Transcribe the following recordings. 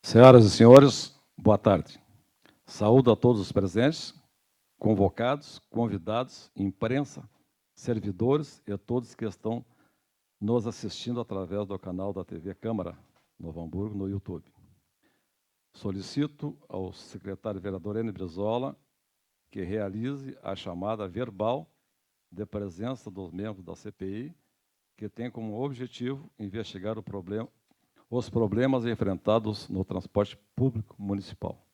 Senhoras e senhores, boa tarde. Saúdo a todos os presentes, convocados, convidados, imprensa, servidores e a todos que estão nos assistindo através do canal da TV Câmara Novo Hamburgo no YouTube. Solicito ao secretário vereador N. Brizola que realize a chamada verbal de presença dos membros da CPI, que tem como objetivo investigar os problemas enfrentados no transporte público municipal.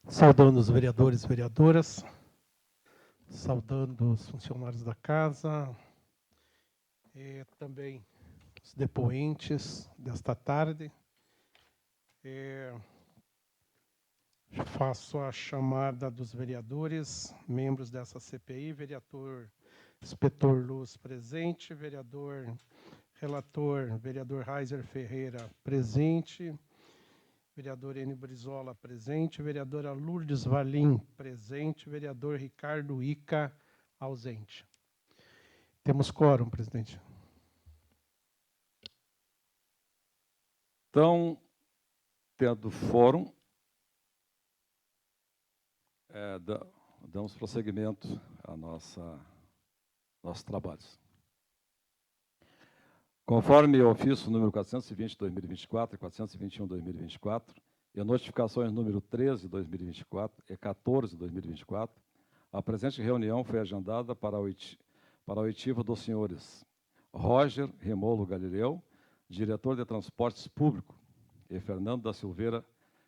Saudando os vereadores e vereadoras, saudando os funcionários da casa, e também os depoentes desta tarde. Faço a chamada dos vereadores, membros dessa CPI, vereador Inspetor Luz presente, vereador relator, vereador Reiser Ferreira presente, vereador N. Brizola presente, vereadora Lourdes Valim presente, vereador Ricardo Ica ausente. Temos quórum, presidente. Então, tendo fórum, damos prosseguimento a nossos trabalhos. Conforme o ofício número 420/2024 e 421/2024, e notificações número 13/2024 e 14/2024, a presente reunião foi agendada para a oitiva dos senhores Roger Remolo Galileu, diretor de Transportes Públicos, e Fernando da Silveira,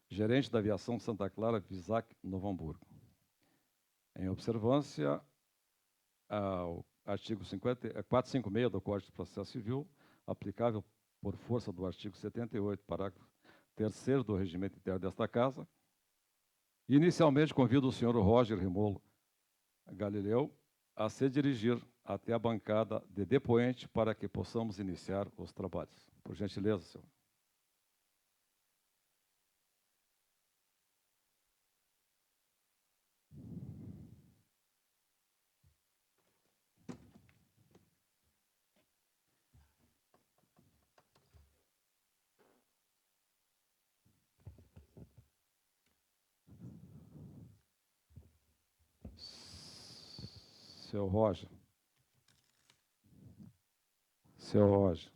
gerente da Aviação Santa Clara, Visac, Novo Hamburgo. Em observância ao artigo 456 do Código de Processo Civil, aplicável por força do artigo 78, parágrafo 3º do Regimento Interno desta Casa, inicialmente convido o senhor Roger Remolo Galileu a se dirigir até a bancada de depoente para que possamos iniciar os trabalhos. Por gentileza, senhor. Seu Roger. Seu Roger.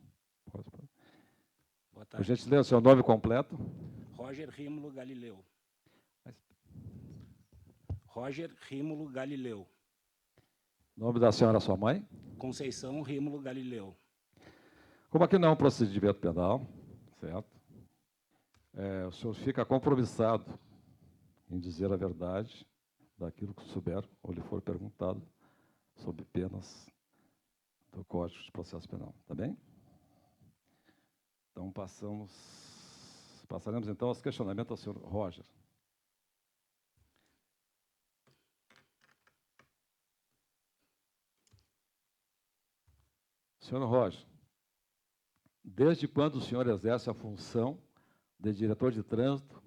Boa tarde. Por gentileza, seu nome completo. Roger Rímulo Galileu. Roger Rímulo Galileu. Nome da senhora, sua mãe? Conceição Rímulo Galileu. Como aqui não é um procedimento penal, certo? O senhor fica compromissado em dizer a verdade daquilo que souber ou lhe for perguntado sob penas do Código de Processo Penal, tá bem? Então, passaremos então aos questionamentos ao senhor Roger. Senhor Roger, desde quando o senhor exerce a função de diretor de trânsito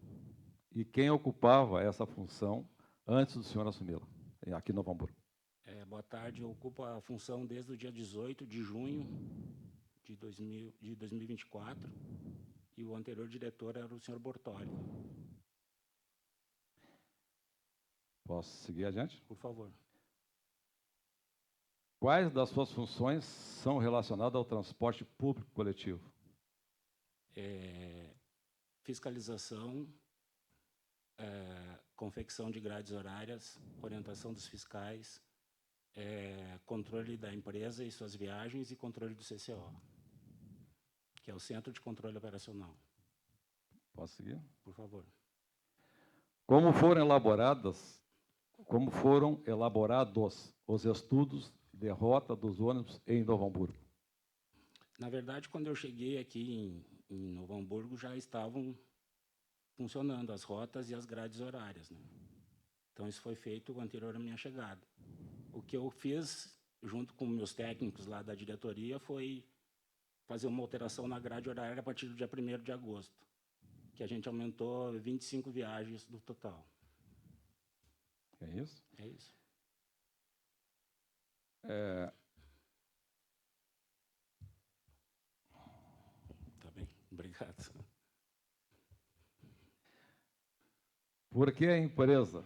e quem ocupava essa função antes do senhor assumi-la, aqui em Novo Hamburgo? Boa tarde, eu ocupo a função desde o dia 18 de junho de 2024 e o anterior diretor era o senhor Bortoli. Posso seguir adiante? Por favor. Quais das suas funções são relacionadas ao transporte público coletivo? Fiscalização, confecção de grades horárias, orientação dos fiscais, controle da empresa e suas viagens e controle do CCO, que é o Centro de Controle Operacional. Posso seguir? Por favor. Como foram elaborados os estudos de rota dos ônibus em Novo Hamburgo? Na verdade, quando eu cheguei aqui em Novo Hamburgo, já estavam funcionando as rotas e as grades horárias, né? Então, isso foi feito anterior à minha chegada. O que eu fiz, junto com meus técnicos lá da diretoria, foi fazer uma alteração na grade horária a partir do dia 1º de agosto. que a gente aumentou 25 viagens do total. É isso? É isso. Tá bem, obrigado. Por que a empresa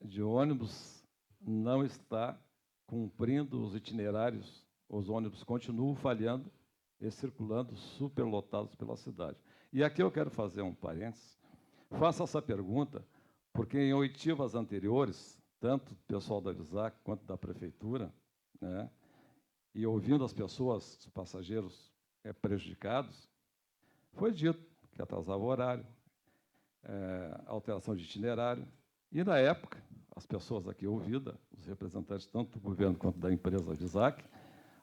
de ônibus não está cumprindo os itinerários? Os ônibus continuam falhando e circulando superlotados pela cidade. E aqui eu quero fazer um parênteses. Faço essa pergunta porque em oitivas anteriores, tanto do pessoal da Visac quanto da Prefeitura, né, e ouvindo as pessoas, os passageiros prejudicados, foi dito que atrasava o horário, alteração de itinerário. E, na época, as pessoas aqui ouvidas, os representantes tanto do governo quanto da empresa Visac,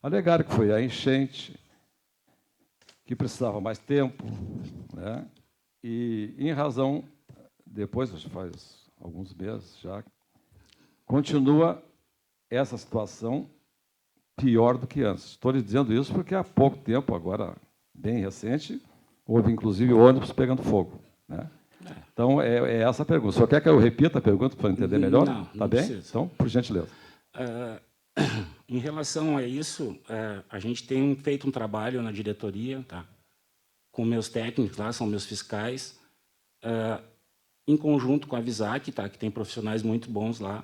alegaram que foi a enchente, que precisava mais tempo, né? E, em razão, depois, faz alguns meses já, continua essa situação pior do que antes. Estou lhe dizendo isso porque há pouco tempo, agora bem recente, houve, inclusive, ônibus pegando fogo, né? Então, é essa a pergunta. O senhor quer que eu repita a pergunta para entender melhor? Não, Tá não bem? precisa. Então, por gentileza. Em relação a isso, a gente tem feito um trabalho na diretoria, tá? Com meus técnicos lá, são meus fiscais, em conjunto com a Visac, tá? Que tem profissionais muito bons lá.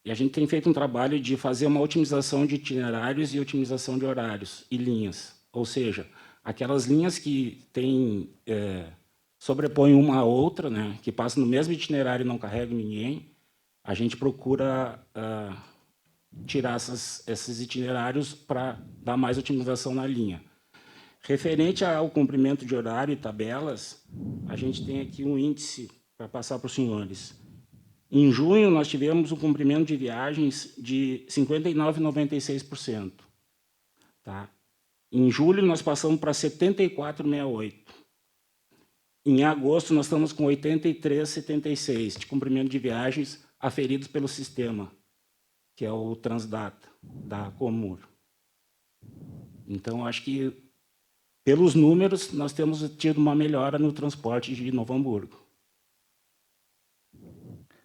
E a gente tem feito um trabalho de fazer uma otimização de itinerários e otimização de horários e linhas. Ou seja, aquelas linhas que têm, sobrepõem uma à outra, né, que passam no mesmo itinerário e não carregam ninguém, a gente procura tirar esses itinerários para dar mais otimização na linha. Referente ao cumprimento de horário e tabelas, a gente tem aqui um índice para passar para os senhores. Em junho, nós tivemos um cumprimento de viagens de 59,96%. Tá? Em julho, nós passamos para 74,68%. Em agosto, nós estamos com 83,76% de cumprimento de viagens aferidos pelo sistema, que é o Transdata, da Comur. Então, acho que, pelos números, nós temos tido uma melhora no transporte de Novo Hamburgo.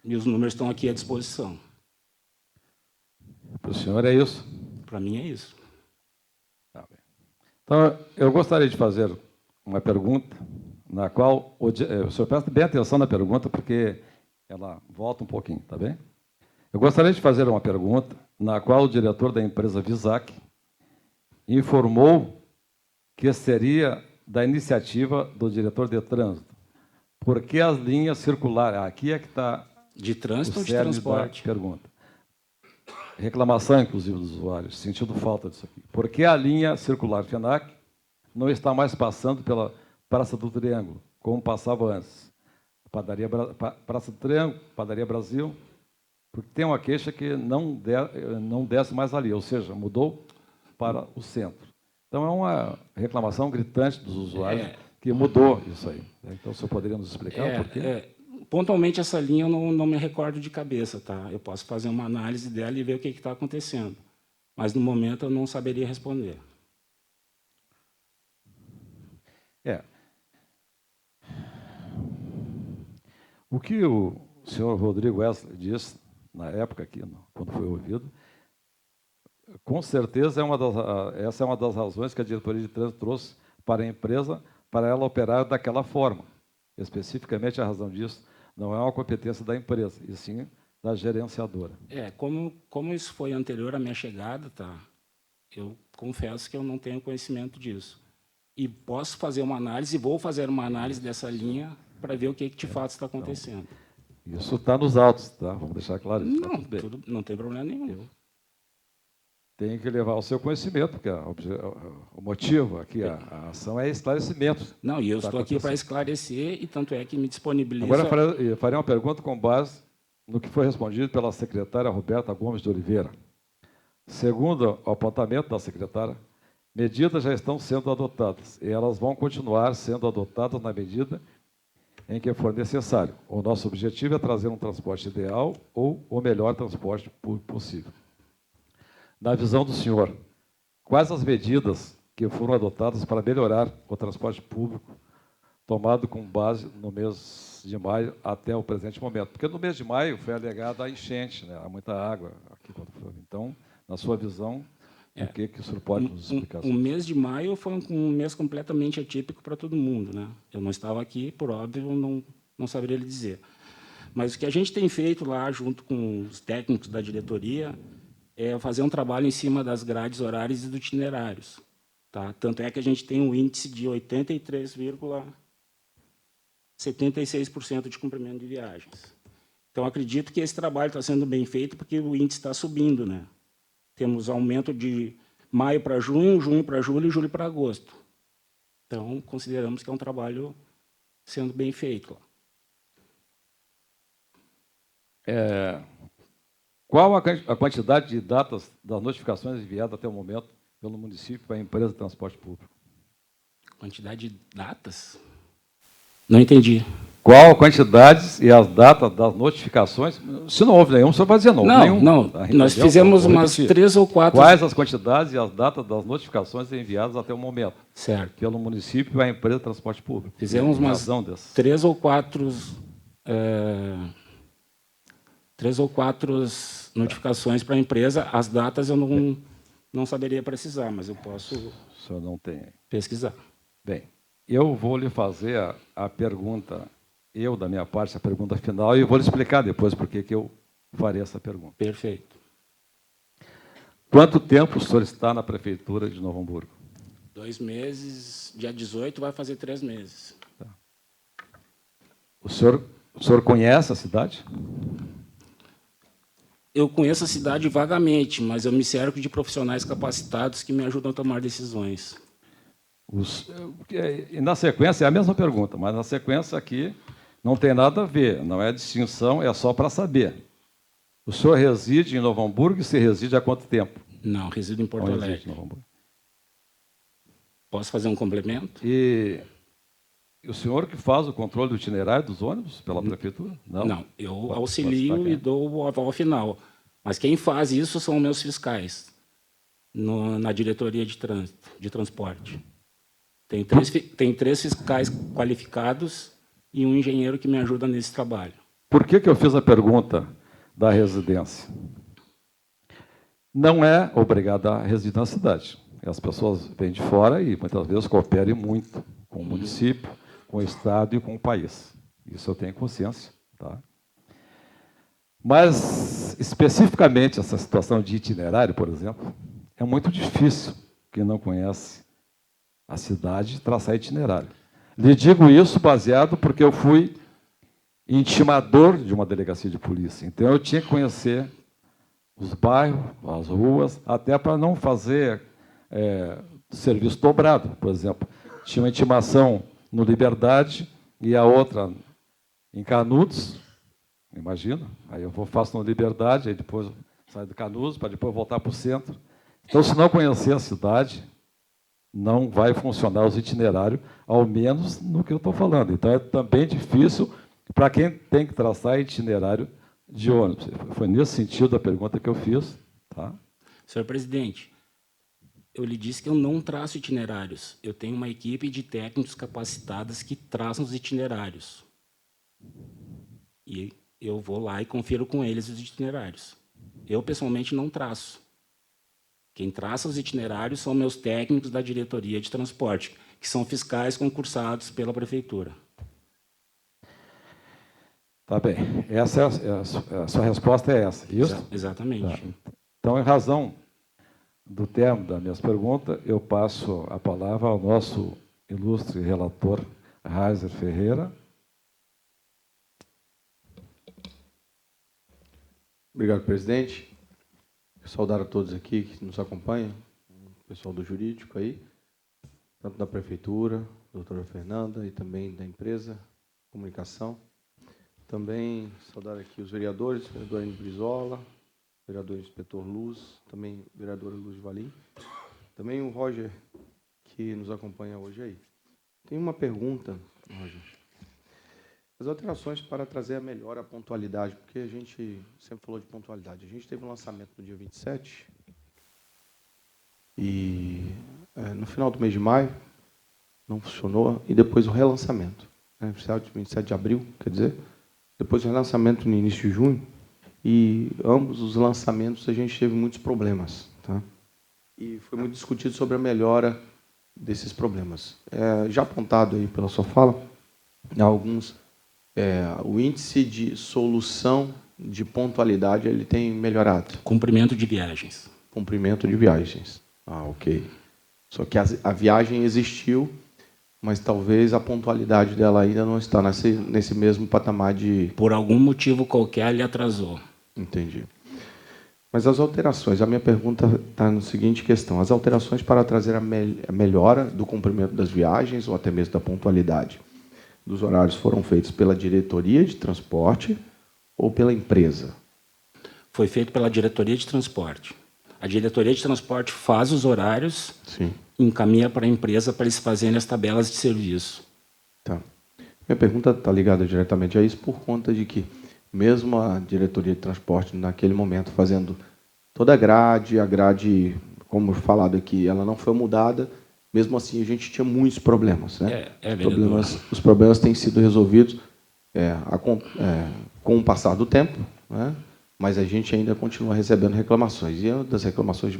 E os números estão aqui à disposição. Para o senhor é isso? Para mim é isso. Tá bem. Então, eu gostaria de fazer uma pergunta, na qual o senhor presta bem atenção na pergunta, porque ela volta um pouquinho, tá bem? Eu gostaria de fazer uma pergunta, na qual o diretor da empresa Visac informou que seria da iniciativa do diretor de trânsito. Por que as linhas circulares? Aqui é que está de trânsito o ou de cerne transporte? da pergunta. Reclamação, inclusive, dos usuários, sentindo falta disso aqui. Por que a linha circular FENAC não está mais passando pela Praça do Triângulo, como passava antes? Praça do Triângulo, Padaria Brasil, porque tem uma queixa que não desce mais ali, ou seja, mudou para o centro. Então, é uma reclamação gritante dos usuários que mudou isso aí. Então, o senhor poderia nos explicar o porquê? Pontualmente, essa linha eu não me recordo de cabeça, tá? Eu posso fazer uma análise dela e ver o que está acontecendo. Mas, no momento, eu não saberia responder. O que o senhor Rodrigo Wesley disse, na época aqui, quando foi ouvido, com certeza essa é uma das razões que a diretoria de trânsito trouxe para a empresa, para ela operar daquela forma. Especificamente, a razão disso não é uma competência da empresa, e sim da gerenciadora. Como isso foi anterior à minha chegada, tá? Eu confesso que eu não tenho conhecimento disso. E posso fazer uma análise, vou fazer uma análise dessa linha para ver o que de fato está acontecendo. Então, isso está nos autos, tá? Vamos deixar claro isso. Não, não tem problema nenhum. Tem que levar ao seu conhecimento, porque o motivo aqui, a ação é esclarecimento. Não, e eu estou aqui para esclarecer, e tanto é que me disponibilizo... Agora, eu farei uma pergunta com base no que foi respondido pela secretária Roberta Gomes de Oliveira. Segundo o apontamento da secretária, medidas já estão sendo adotadas, e elas vão continuar sendo adotadas na medida em que for necessário. O nosso objetivo é trazer um transporte ideal ou o melhor transporte possível. Na visão do senhor, quais as medidas que foram adotadas para melhorar o transporte público tomado com base no mês de maio até o presente momento. Porque no mês de maio foi alegada a enchente, né? Há muita água aqui quando foi. Então, na sua visão, o que o senhor pode nos explicar O sobre isso? mês de maio foi um mês completamente atípico para todo mundo, né? Eu não estava aqui, por óbvio, não saberia lhe dizer. Mas o que a gente tem feito lá, junto com os técnicos da diretoria, é fazer um trabalho em cima das grades horárias e dos itinerários. Tá? Tanto é que a gente tem um índice de 83,76% de cumprimento de viagens. Então, acredito que esse trabalho está sendo bem feito, porque o índice está subindo, né? Temos aumento de maio para junho, junho para julho e julho para agosto. Então, consideramos que é um trabalho sendo bem feito lá. Qual a quantidade de datas das notificações enviadas até o momento pelo município para a empresa de transporte público? Quantidade de datas? Não entendi. Qual a quantidade e as datas das notificações? Se não houve nenhum, o senhor vai dizer não. Nenhum, Não. tá? Nós Entendeu? fizemos Vou umas repetir. 3 ou 4... Quais as quantidades e as datas das notificações enviadas até o momento Certo. pelo município para a empresa de transporte público? Fizemos Em umas razão dessas. 3 ou 4 notificações para a empresa. As datas eu não saberia precisar, mas eu posso O senhor não tem. pesquisar. Bem, eu vou lhe fazer a pergunta, da minha parte, a pergunta final, e vou lhe explicar depois por que eu farei essa pergunta. Perfeito. Quanto tempo o senhor está na prefeitura de Novo Hamburgo? 2 meses, dia 18 vai fazer 3 meses. O senhor conhece a cidade? Eu conheço a cidade vagamente, mas eu me cerco de profissionais capacitados que me ajudam a tomar decisões. E na sequência, é a mesma pergunta, mas na sequência aqui não tem nada a ver, não é distinção, é só para saber. O senhor reside em Novo Hamburgo e se reside há quanto tempo? Não, resido em Porto Não Alegre. reside em Novo Hamburgo. Posso fazer um complemento? E o senhor que faz o controle do itinerário dos ônibus pela prefeitura? Não, eu auxilio e dou o aval final. Mas quem faz isso são meus fiscais na diretoria de trânsito, de transporte. Tem 3 fiscais qualificados e um engenheiro que me ajuda nesse trabalho. Por que eu fiz a pergunta da residência? Não é obrigado a residir na cidade. As pessoas vêm de fora e, muitas vezes, cooperam muito com o município, com o Estado e com o país. Isso eu tenho consciência. Tá? Mas, especificamente, essa situação de itinerário, por exemplo, é muito difícil, quem não conhece a cidade, traçar itinerário. Lhe digo isso baseado porque eu fui intimador de uma delegacia de polícia. Então, eu tinha que conhecer os bairros, as ruas, até para não fazer serviço dobrado. Por exemplo, tinha uma intimação no Liberdade e a outra em Canudos, imagina, aí eu faço no Liberdade, aí depois saio do Canudos, para depois voltar para o centro. Então, se não conhecer a cidade, não vai funcionar os itinerários, ao menos no que eu estou falando. Então, é também difícil para quem tem que traçar itinerário de ônibus. Foi nesse sentido a pergunta que eu fiz. Tá? Senhor presidente, eu lhe disse que eu não traço itinerários. Eu tenho uma equipe de técnicos capacitados que traçam os itinerários. E eu vou lá e confiro com eles os itinerários. Eu, pessoalmente, não traço. Quem traça os itinerários são meus técnicos da diretoria de transporte, que são fiscais concursados pela prefeitura. Tá bem. Essa a sua resposta é essa, isso? Exatamente. Tá. Então, em razão do termo das minhas perguntas, eu passo a palavra ao nosso ilustre relator, Reiser Ferreira. Obrigado, presidente. Saudar a todos aqui que nos acompanham, o pessoal do jurídico aí, tanto da prefeitura, doutora Fernanda, e também da empresa, comunicação. Também saudar aqui os vereadores, vereador Aline Brizola, vereador inspetor Luz, também vereadora Luz Valim. Também o Roger, que nos acompanha hoje aí. Tem uma pergunta, Roger. As alterações para trazer a melhor a pontualidade, porque a gente sempre falou de pontualidade. A gente teve um lançamento no dia 27, e no final do mês de maio, não funcionou, e depois o relançamento. 27 de abril, quer dizer, depois o relançamento no início de junho, e ambos os lançamentos a gente teve muitos problemas. Tá? E foi muito discutido sobre a melhora desses problemas. Já apontado aí pela sua fala, alguns, o índice de solução de pontualidade ele tem melhorado. Cumprimento de viagens. Cumprimento de viagens. Ok. Só que a viagem existiu, mas talvez a pontualidade dela ainda não está nesse mesmo patamar de... Por algum motivo qualquer, ele atrasou. Entendi. Mas as alterações, a minha pergunta está na seguinte questão. As alterações para trazer a melhora do cumprimento das viagens, ou até mesmo da pontualidade dos horários, foram feitas pela diretoria de transporte ou pela empresa? Foi feito pela diretoria de transporte. A diretoria de transporte faz os horários, Sim. encaminha para a empresa para eles fazerem as tabelas de serviço. Tá. Minha pergunta está ligada diretamente a isso por conta de que, mesmo a diretoria de transporte, naquele momento, fazendo toda a grade, como falado aqui, ela não foi mudada, mesmo assim a gente tinha muitos problemas. Né? Os problemas têm sido resolvidos com o passar do tempo, né? Mas a gente ainda continua recebendo reclamações. E uma das reclamações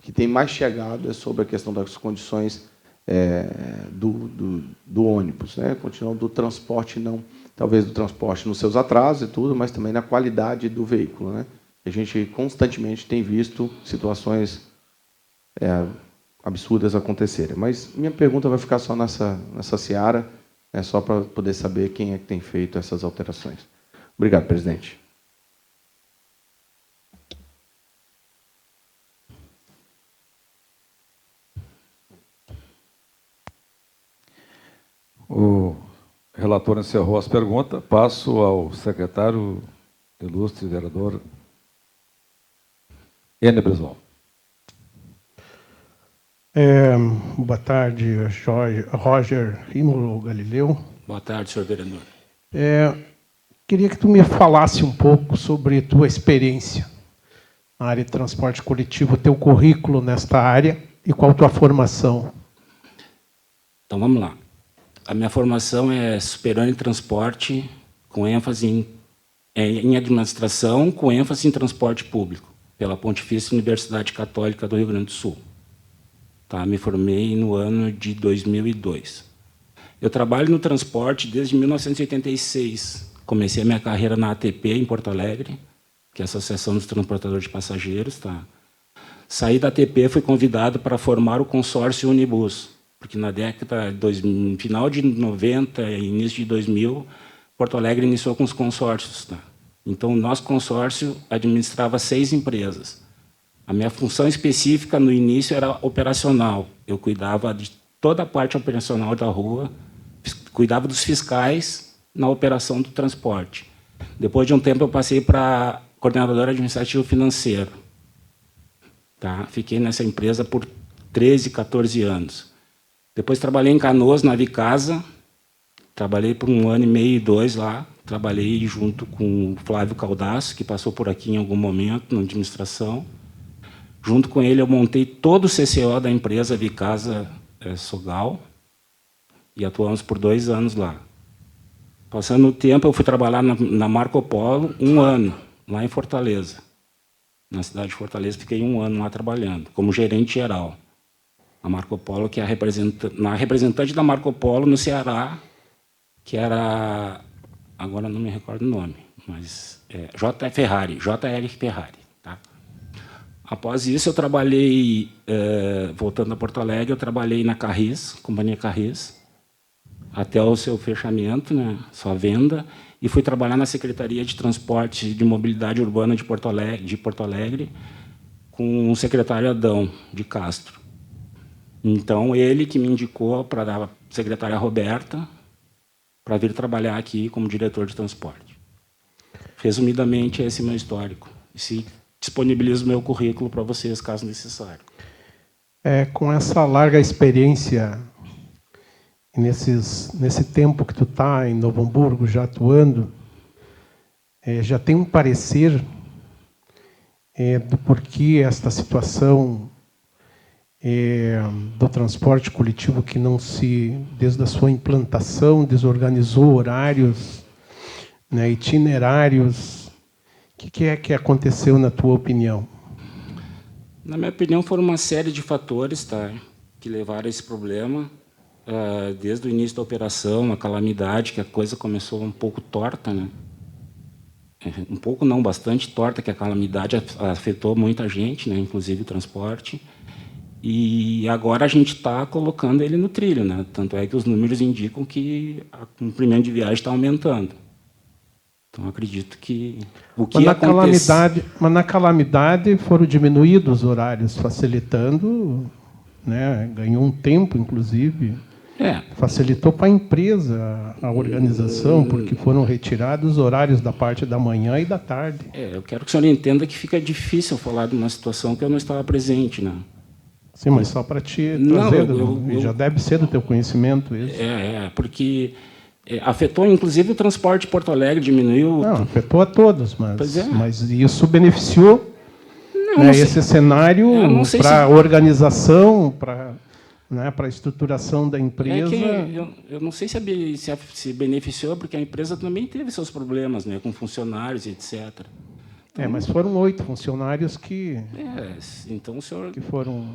que tem mais chegado é sobre a questão das condições do ônibus, né? Continuando do transporte, não, talvez do transporte nos seus atrasos e tudo, mas também na qualidade do veículo, né? A gente constantemente tem visto situações absurdas acontecerem. Mas minha pergunta vai ficar só nessa seara, só para poder saber quem é que tem feito essas alterações. Obrigado, presidente. O relator encerrou as perguntas. Passo ao secretário ilustre vereador N. Brizola. Boa tarde, Roger Rímulo Galileu. Boa tarde, senhor vereador. Queria que tu me falasse um pouco sobre tua experiência na área de transporte coletivo, teu currículo nesta área e qual a tua formação. Então, vamos lá. A minha formação é superior em transporte, com ênfase em administração, com ênfase em transporte público, pela Pontifícia Universidade Católica do Rio Grande do Sul. Tá? Me formei no ano de 2002. Eu trabalho no transporte desde 1986. Comecei a minha carreira na ATP, em Porto Alegre, que é a Associação dos Transportadores de Passageiros. Tá? Saí da ATP, fui convidado para formar o consórcio Unibus, porque na década, no final de 90 e início de 2000, Porto Alegre iniciou com os consórcios. Tá? Então, o nosso consórcio administrava 6 empresas. A minha função específica no início era operacional. Eu cuidava de toda a parte operacional da rua, cuidava dos fiscais na operação do transporte. Depois de um tempo, eu passei para coordenador administrativo financeiro. Tá? Fiquei nessa empresa por 13, 14 anos. Depois trabalhei em Canoas, na Vicasa. Trabalhei por 1 ano e meio, 2 lá. Trabalhei junto com o Flávio Caldaço, que passou por aqui em algum momento na administração. Junto com ele, eu montei todo o CCO da empresa Vicasa Sogal e atuamos por 2 anos lá. Passando o tempo, eu fui trabalhar na Marco Polo 1 ano, lá em Fortaleza. Na cidade de Fortaleza, fiquei 1 ano lá trabalhando, como gerente geral. A Marco Polo, que é a representante da Marco Polo no Ceará, que era, agora não me recordo o nome, mas JR Ferrari. Tá? Após isso, eu trabalhei, voltando a Porto Alegre, eu trabalhei na Carris, Companhia Carris, até o seu fechamento, né, sua venda, e fui trabalhar na Secretaria de Transporte e de Mobilidade Urbana de Porto Alegre com o secretário Adão de Castro. Então, ele que me indicou para a secretária Roberta para vir trabalhar aqui como diretor de transporte. Resumidamente, esse é meu histórico. E disponibilizo o meu currículo para vocês, caso necessário. Com essa larga experiência, nesse tempo que tu está em Novo Hamburgo, já atuando, já tem um parecer do porquê esta situação do transporte coletivo que não se, desde a sua implantação, desorganizou horários, né, itinerários. O que é que aconteceu, na tua opinião? Na minha opinião, foram uma série de fatores, tá, que levaram a esse problema. Desde o início da operação, a calamidade, que a coisa começou um pouco torta, né? Um pouco não, bastante torta, que a calamidade afetou muita gente, né, inclusive o transporte. E agora a gente está colocando ele no trilho, né? Tanto é que os números indicam que o comprimento de viagem está aumentando. Então, acredito que o que aconteceu... Mas na calamidade foram diminuídos os horários, facilitando, né? Ganhou um tempo, inclusive. Facilitou para a empresa a organização, porque foram retirados os horários da parte da manhã e da tarde. Eu quero que o senhor entenda que fica difícil falar de uma situação que eu não estava presente, né? Sim, mas só para te trazer, já deve ser do teu conhecimento isso. Porque afetou, inclusive, o transporte de Porto Alegre, diminuiu... Não, afetou a todos, mas isso beneficiou, né, esse cenário para a organização, para a estruturação da empresa. Eu não sei se beneficiou, porque a empresa também teve seus problemas, né, com funcionários, etc. Então, mas foram 8 funcionários que... então o senhor... Que foram...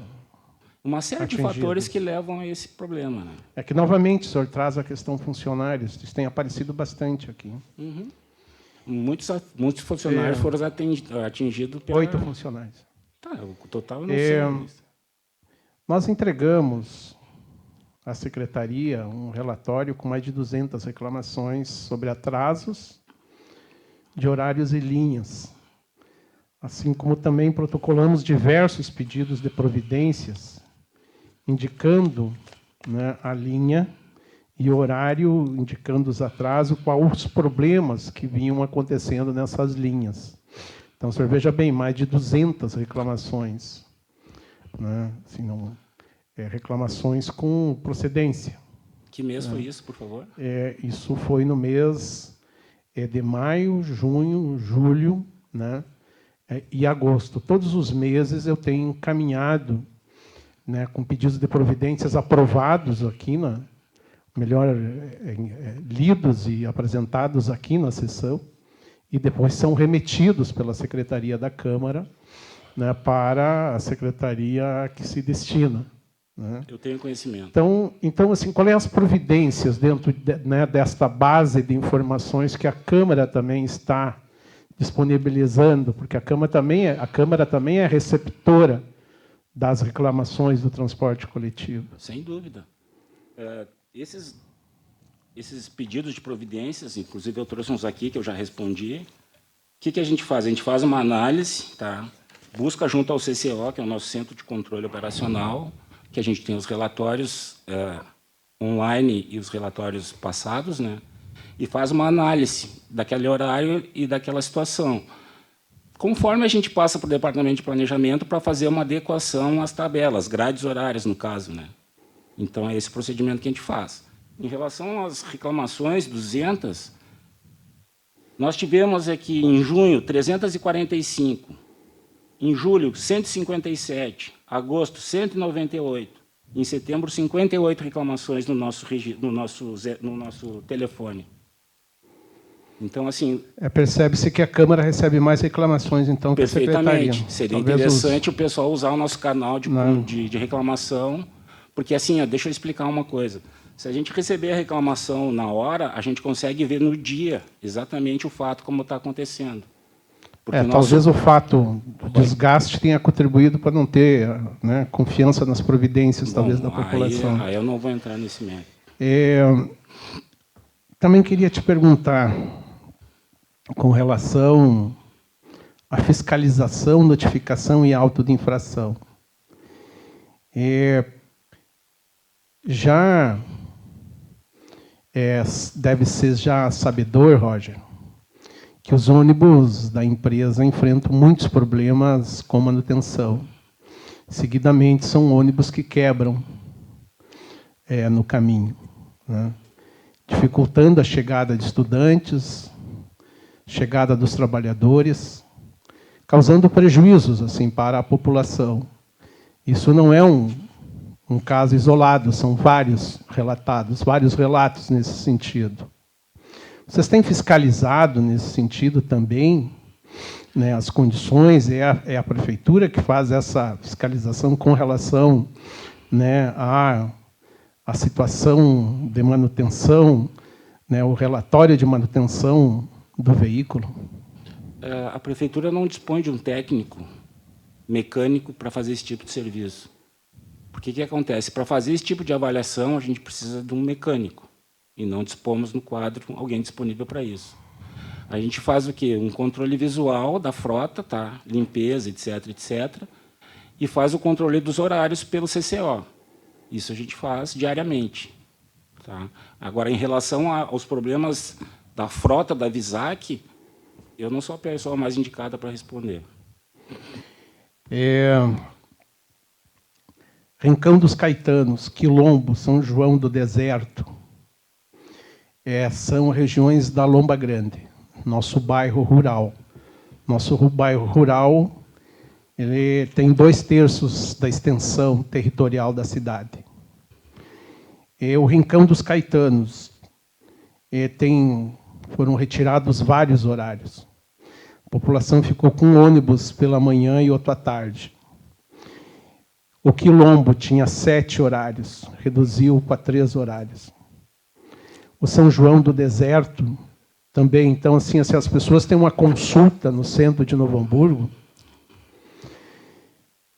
Uma série de fatores que levam a esse problema, né? É que, novamente, o senhor traz a questão funcionários. Isso tem aparecido bastante aqui. Uhum. Muitos funcionários foram atingidos pela... 8 funcionários. O total eu não sei. Nós entregamos à Secretaria um relatório com mais de 200 reclamações sobre atrasos de horários e linhas, assim como também protocolamos diversos pedidos de providências, indicando, né, a linha e o horário, indicando os atrasos, quais os problemas que vinham acontecendo nessas linhas. Então, o senhor veja bem, mais de 200 reclamações, né? Assim, reclamações com procedência. Que mês foi isso, por favor? Isso foi no mês de maio, junho, julho, né, e agosto. Todos os meses eu tenho encaminhado, né, com pedidos de providências aprovados aqui, lidos e apresentados aqui na sessão, e depois são remetidos pela Secretaria da Câmara, né, para a secretaria que se destina. Né? Eu tenho conhecimento. Então, assim, qual é as providências dentro desta base de informações que a Câmara também está disponibilizando, porque a Câmara também é receptora das reclamações do transporte coletivo? Sem dúvida. Esses pedidos de providências, inclusive eu trouxe uns aqui que eu já respondi. O que a gente faz? A gente faz uma análise, tá? Busca junto ao CCO, que é o nosso Centro de Controle Operacional, que a gente tem os relatórios online e os relatórios passados, né? E faz uma análise daquele horário e daquela situação. Conforme a gente passa para o Departamento de Planejamento para fazer uma adequação às tabelas, grades horárias, no caso, né? Então, é esse procedimento que a gente faz. Em relação às reclamações, 200, nós tivemos aqui, em junho, 345, em julho, 157, agosto, 198, em setembro, 58 reclamações no nosso telefone. Então, assim... Percebe-se que a Câmara recebe mais reclamações, então, que a Secretaria. Perfeitamente. Seria interessante o pessoal usar o nosso canal de reclamação, porque, assim, deixa eu explicar uma coisa. Se a gente receber a reclamação na hora, a gente consegue ver no dia exatamente o fato como está acontecendo. Talvez o fato do desgaste tenha contribuído para não ter, né, confiança nas providências, talvez, da população. Aí eu não vou entrar nesse mérito. Também queria te perguntar, com relação à fiscalização, notificação e auto de infração. Deve ser já sabedor, Roger, que os ônibus da empresa enfrentam muitos problemas com manutenção. Seguidamente, são ônibus que quebram no caminho, né? Dificultando a chegada de estudantes, chegada dos trabalhadores, causando prejuízos assim para a população. Isso não é um caso isolado, são vários relatados, vários relatos nesse sentido. Vocês têm fiscalizado nesse sentido também, né, as condições? É a prefeitura que faz essa fiscalização com relação, né, à situação de manutenção, né, o relatório de manutenção do veículo? A prefeitura não dispõe de um técnico mecânico para fazer esse tipo de serviço. Porque o que acontece? Para fazer esse tipo de avaliação, a gente precisa de um mecânico, e não dispomos no quadro alguém disponível para isso. A gente faz o quê? Um controle visual da frota, tá? Limpeza, etc., etc., e faz o controle dos horários pelo CCO. Isso a gente faz diariamente. Tá? Agora, em relação aos problemas da frota da Visac, eu não sou a pessoa mais indicada para responder. Rincão dos Caetanos, Quilombo, São João do Deserto, são regiões da Lomba Grande, nosso bairro rural. Nosso bairro rural ele tem 2/3 da extensão territorial da cidade. O Rincão dos Caetanos foram retirados vários horários. A população ficou com um ônibus pela manhã e outro à tarde. O Quilombo tinha 7 horários, reduziu para 3 horários. O São João do Deserto também. Então, assim, se as pessoas têm uma consulta no centro de Novo Hamburgo,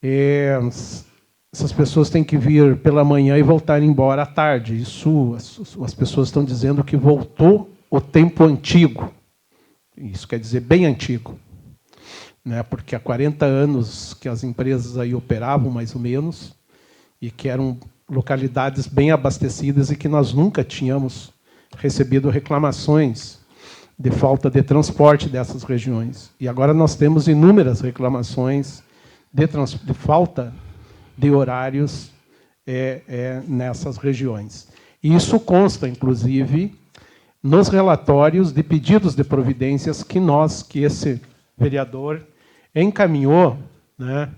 essas pessoas têm que vir pela manhã e voltar embora à tarde. Isso, as pessoas estão dizendo que voltou o tempo antigo. Isso quer dizer bem antigo, né? Porque há 40 anos que as empresas aí operavam, mais ou menos, e que eram localidades bem abastecidas e que nós nunca tínhamos recebido reclamações de falta de transporte dessas regiões. E agora nós temos inúmeras reclamações de falta de horários nessas regiões. E isso consta, inclusive, nos relatórios de pedidos de providências que esse vereador encaminhou, né,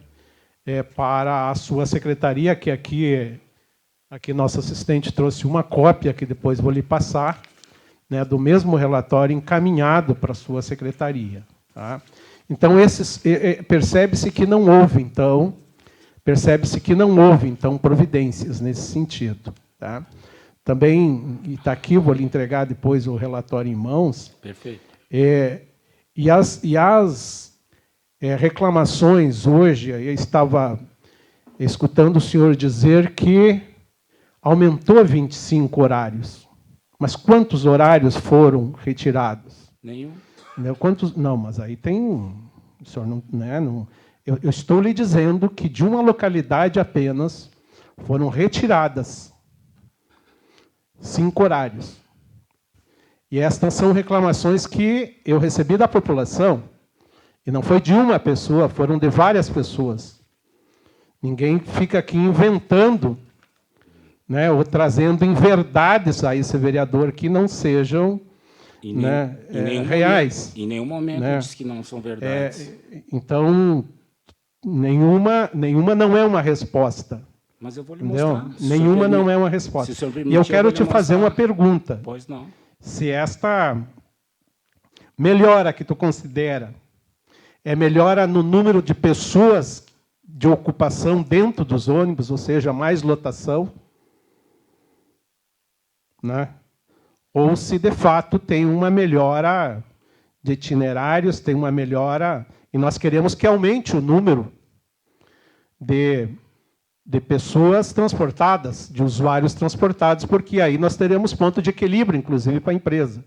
para a sua secretaria, que aqui nosso assistente trouxe uma cópia, que depois vou lhe passar, né, do mesmo relatório encaminhado para a sua secretaria. Tá? Então, percebe-se que não houve, então, providências nesse sentido. Tá? Também, está aqui, vou lhe entregar depois o relatório em mãos. Perfeito. E as reclamações hoje, eu estava escutando o senhor dizer que aumentou 25 horários. Mas quantos horários foram retirados? Nenhum. Quantos? Não, mas aí tem... O senhor não, né, não, eu estou lhe dizendo que de uma localidade apenas foram retiradas 5 horários. E estas são reclamações que eu recebi da população, e não foi de uma pessoa, foram de várias pessoas. Ninguém fica aqui inventando, né, ou trazendo inverdades a esse vereador que não sejam reais. Em nenhum momento, né, diz que não são verdades. Então, nenhuma não é uma resposta. Mas eu vou lhe mostrar. Nenhuma não é uma resposta. E eu quero te fazer uma pergunta. Pois não. Se esta melhora que tu considera é melhora no número de pessoas de ocupação dentro dos ônibus, ou seja, mais lotação, né? Ou se, de fato, tem uma melhora de itinerários, tem uma melhora... E nós queremos que aumente o número de pessoas transportadas, de usuários transportados, porque aí nós teremos ponto de equilíbrio, inclusive, para a empresa.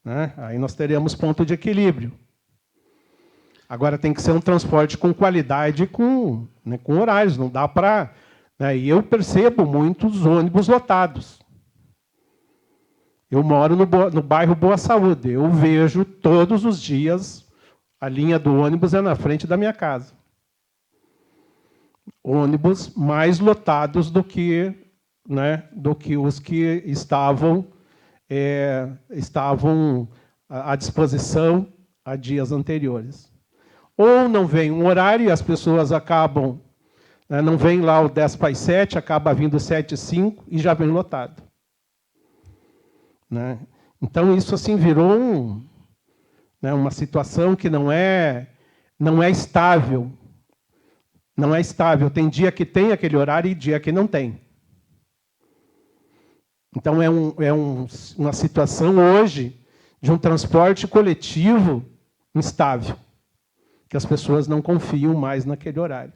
Né? Aí nós teremos ponto de equilíbrio. Agora, tem que ser um transporte com qualidade, com horários. Não dá para... Né? E eu percebo muitos ônibus lotados. Eu moro no bairro Boa Saúde. Eu vejo todos os dias, a linha do ônibus é na frente da minha casa. Ônibus mais lotados do que os que estavam à disposição há dias anteriores. Ou não vem um horário e as pessoas acabam né? Não vem lá o 10 para as 7, acaba vindo 7 e 5 e já vem lotado. Né? Então, isso assim virou uma situação que não é estável. Não é estável. Tem dia que tem aquele horário e dia que não tem. Então, uma situação hoje de um transporte coletivo instável, que as pessoas não confiam mais naquele horário.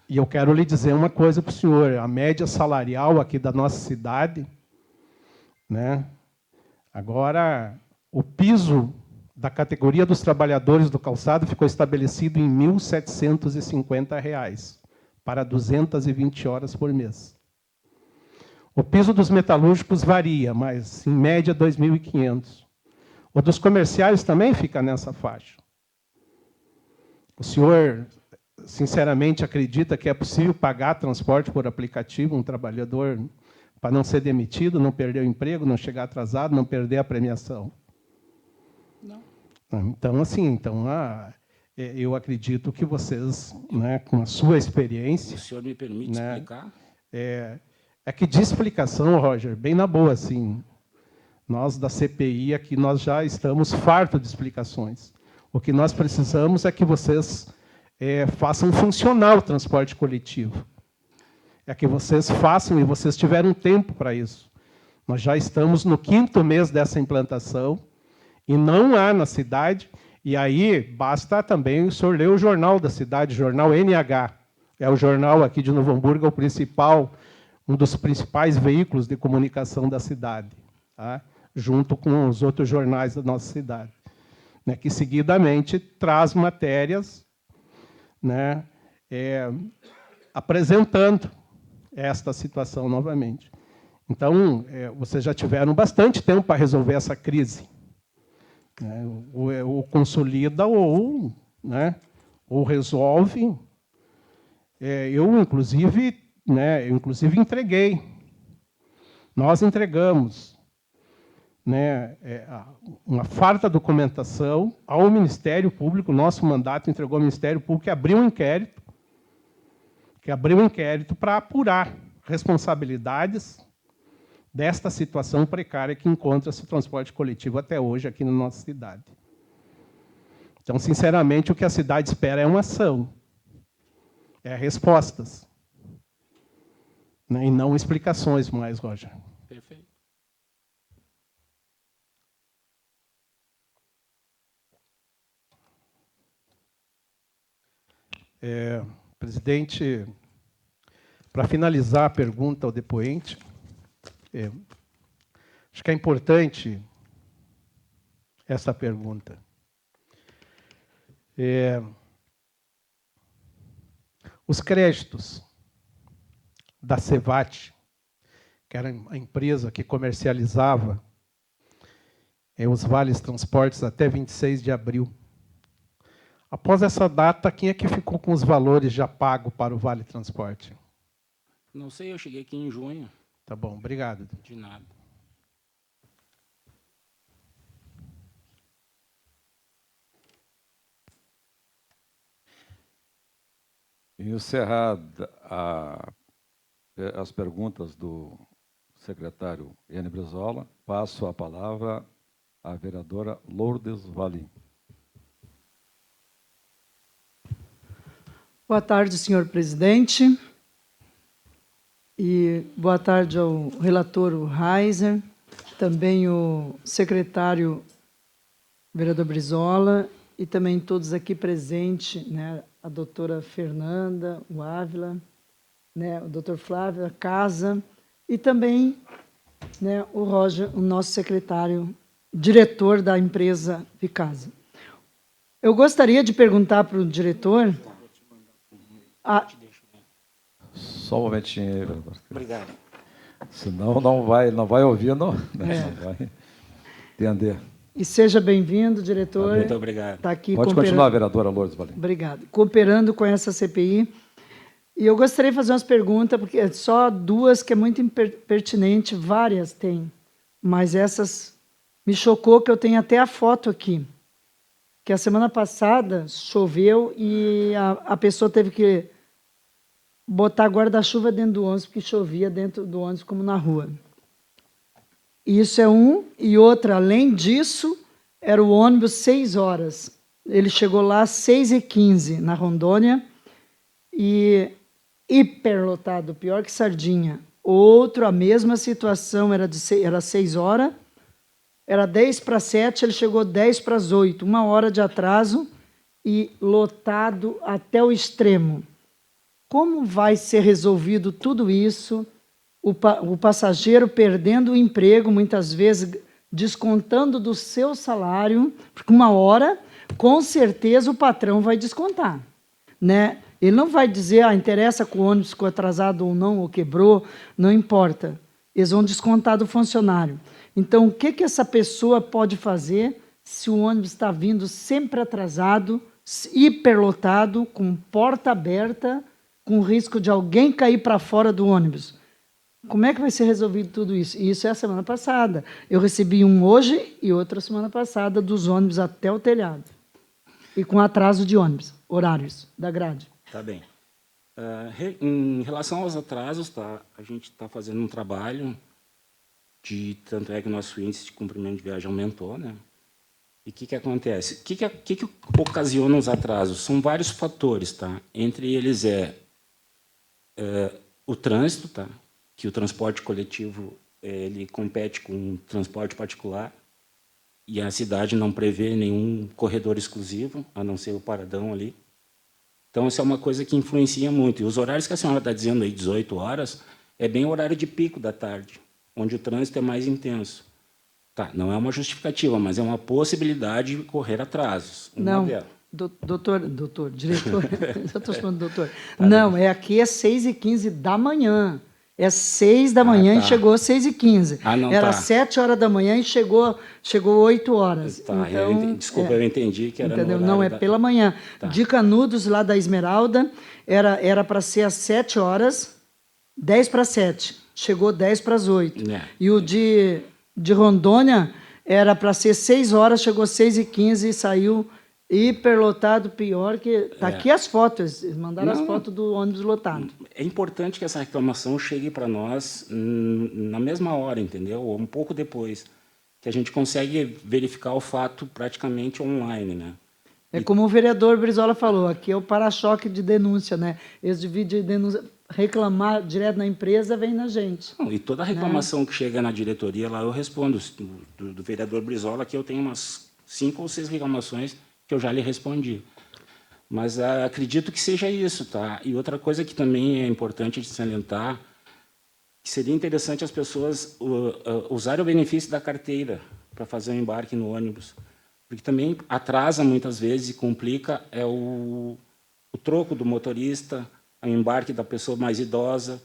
E eu quero lhe dizer uma coisa para o senhor, a média salarial aqui da nossa cidade, né, agora, o piso da categoria dos trabalhadores do calçado ficou estabelecido em R$ 1.750 para 220 horas por mês. O piso dos metalúrgicos varia, mas, em média, R$ 2.500. O dos comerciais também fica nessa faixa. O senhor, sinceramente, acredita que é possível pagar transporte por aplicativo, um trabalhador, para não ser demitido, não perder o emprego, não chegar atrasado, não perder a premiação? Não. Então, assim, eu acredito que vocês, né, com a sua experiência... O senhor me permite, né, explicar? É que de explicação, Roger, bem na boa, assim, nós da CPI aqui, nós já estamos fartos de explicações. O que nós precisamos é que vocês façam funcionar o transporte coletivo. É que vocês façam, e vocês tiveram tempo para isso. Nós já estamos no 5º mês dessa implantação, e não há na cidade, e aí basta também o senhor ler o jornal da cidade, o jornal NH. É o jornal aqui de Novo Hamburgo, é o principal, um dos principais veículos de comunicação da cidade, tá? Junto com os outros jornais da nossa cidade, né, que seguidamente traz matérias, né, apresentando esta situação novamente. Então, vocês já tiveram bastante tempo para resolver essa crise. Né, ou consolida ou resolve. Eu, inclusive, entreguei. Nós entregamos, né, uma farta documentação ao Ministério Público. Nosso mandato entregou ao Ministério Público, que abriu um inquérito para apurar responsabilidades desta situação precária que encontra-se o transporte coletivo até hoje aqui na nossa cidade. Então, sinceramente, o que a cidade espera é uma ação, respostas, né, e não explicações mais, Roger. Perfeito. Presidente, para finalizar a pergunta ao depoente, acho que é importante essa pergunta. Os créditos da Cevat, que era a empresa que comercializava os vales transportes até 26 de abril. Após essa data, quem é que ficou com os valores já pagos para o Vale Transporte? Não sei, eu cheguei aqui em junho. Tá bom, obrigado. De nada. Encerrada as perguntas do secretário Iane Brizola, passo a palavra à vereadora Lourdes Valim. Boa tarde, senhor presidente. E boa tarde ao relator Reiser, também o secretário vereador Brizola e também todos aqui presentes, né, a doutora Fernanda, o Ávila, né, o doutor Flávio, a Casa, e também, né, o Roger, o nosso secretário, diretor da empresa Vicasa. Eu gostaria de perguntar para o diretor... Só um momentinho aí, vereador. Obrigado. Senão não vai ouvir, não vai entender. E seja bem-vindo, diretor. Muito obrigado. Tá aqui Pode continuar, vereadora Lourdes Valim. Obrigado. Cooperando com essa CPI. E eu gostaria de fazer umas perguntas, porque só duas que é muito pertinente, várias tem, mas essas me chocou, que eu tenho até a foto aqui, que a semana passada choveu e a pessoa teve que botar guarda-chuva dentro do ônibus, porque chovia dentro do ônibus como na rua. Isso é um. E outra, além disso, era o ônibus 6 horas. Ele chegou lá às 6h15, na Rondônia, e hiperlotado, pior que sardinha. Outro, a mesma situação, era 6 horas, era 6:50, ele chegou 7:50, 1 hora de atraso e lotado até o extremo. Como vai ser resolvido tudo isso? O passageiro perdendo o emprego, muitas vezes descontando do seu salário, porque 1 hora, com certeza, o patrão vai descontar, né? Ele não vai dizer, interessa que o ônibus ficou atrasado ou não, ou quebrou, não importa. Eles vão descontar do funcionário. Então, o que essa pessoa pode fazer se o ônibus está vindo sempre atrasado, hiperlotado, com porta aberta, com risco de alguém cair para fora do ônibus? Como é que vai ser resolvido tudo isso? E isso é a semana passada. Eu recebi um hoje e outra semana passada dos ônibus até o telhado. E com atraso de ônibus, horários da grade. Tá bem. Em relação aos atrasos, tá, a gente está fazendo um trabalho, tanto é que o nosso índice de cumprimento de viagem aumentou, né? E o que acontece? O que ocasiona os atrasos? São vários fatores, tá? Entre eles o trânsito, tá? Que o transporte coletivo ele compete com o transporte particular e a cidade não prevê nenhum corredor exclusivo, a não ser o paradão ali. Então, isso é uma coisa que influencia muito. E os horários que a senhora está dizendo aí, 18 horas, é bem o horário de pico da tarde, onde o trânsito é mais intenso. Tá, não é uma justificativa, mas é uma possibilidade de correr atrasos. Não, doutor, diretor, já estou chamando doutor. Tá não, bem. aqui é 6h15 da manhã. É 6 da manhã tá. e chegou 6h15. Não, Era tá. 7 horas da manhã e chegou 8 horas. Tá, então, desculpa, eu entendi que era entendeu? no Não, horário pela manhã. Tá. De Canudos, lá da Esmeralda, era para ser às 7 horas, 6:50. Chegou 7:50. É. E o de Rondônia era para ser 6 horas, chegou 6h15 e saiu hiperlotado, pior que... Está aqui as fotos, eles mandaram as fotos do ônibus lotado. É importante que essa reclamação chegue para nós na mesma hora, entendeu? Ou um pouco depois, que a gente consegue verificar o fato praticamente online, né? É como o vereador Brizola falou, aqui é o para-choque de denúncia, né? Eles dividem denúncia, reclamar direto na empresa, vem na gente. Não, e toda reclamação que chega na diretoria lá, eu respondo. Do vereador Brizola, que eu tenho umas 5 ou 6 reclamações que eu já lhe respondi. Mas acredito que seja isso, tá? E outra coisa que também é importante de salientar, que seria interessante as pessoas usarem o benefício da carteira para fazer o embarque no ônibus, porque também atrasa muitas vezes e complica o troco do motorista, o embarque da pessoa mais idosa.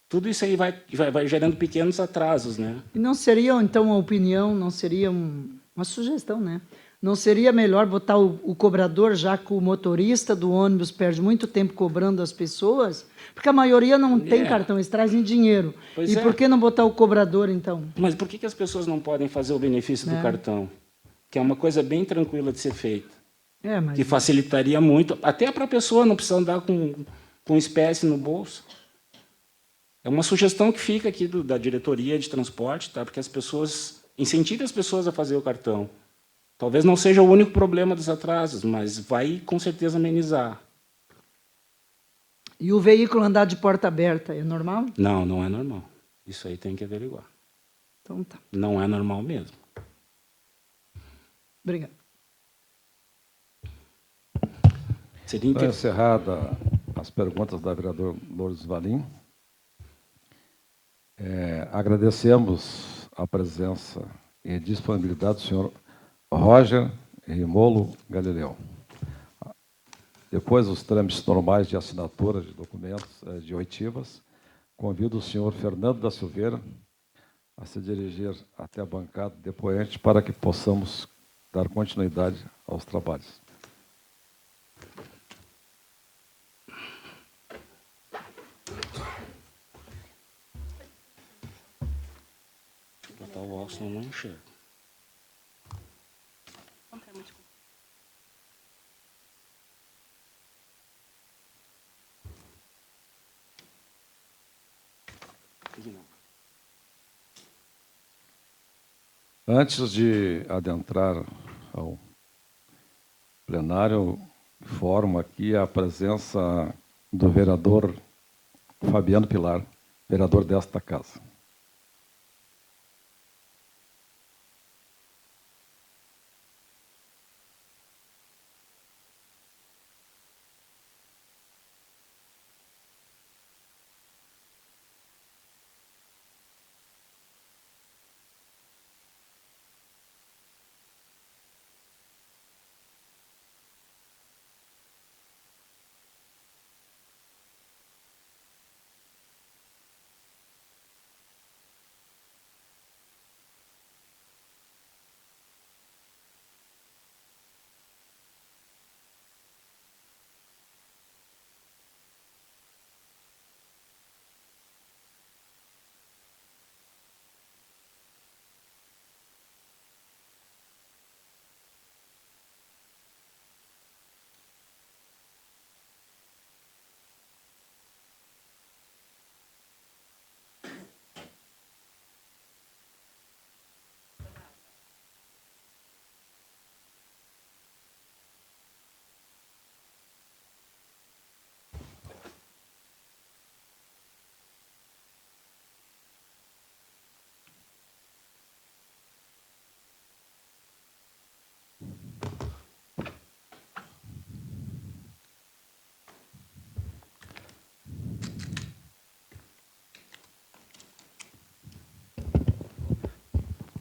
Tudo isso aí vai gerando pequenos atrasos, né? E não seria, então, uma opinião, não seria uma sugestão, né? Não seria melhor botar o cobrador, já que o motorista do ônibus perde muito tempo cobrando as pessoas? Porque a maioria não tem cartão, eles trazem dinheiro. Pois e por que não botar o cobrador, então? Mas por que as pessoas não podem fazer o benefício do cartão? Que é uma coisa bem tranquila de ser feita. Mas... Que facilitaria muito, até para a pessoa não precisar andar com espécie no bolso. É uma sugestão que fica aqui da diretoria de transporte, tá? Porque as pessoas incentivem as pessoas a fazer o cartão. Talvez não seja o único problema dos atrasos, mas vai com certeza amenizar. E o veículo andar de porta aberta é normal? Não, não é normal. Isso aí tem que averiguar. Então tá. Não é normal mesmo. Obrigada. Seria Então, encerrada as perguntas da vereadora Lourdes Valim. Agradecemos a presença e disponibilidade do senhor Roger Rimolo Galileu. Depois dos trâmites normais de assinatura de documentos de oitivas, convido o senhor Fernando da Silveira a se dirigir até a bancada depoente para que possamos dar continuidade aos trabalhos. Botar o óculos, não enxerga. De novo. Antes de adentrar ao plenário, informo aqui a presença do vereador Fabiano Pilar, vereador desta casa.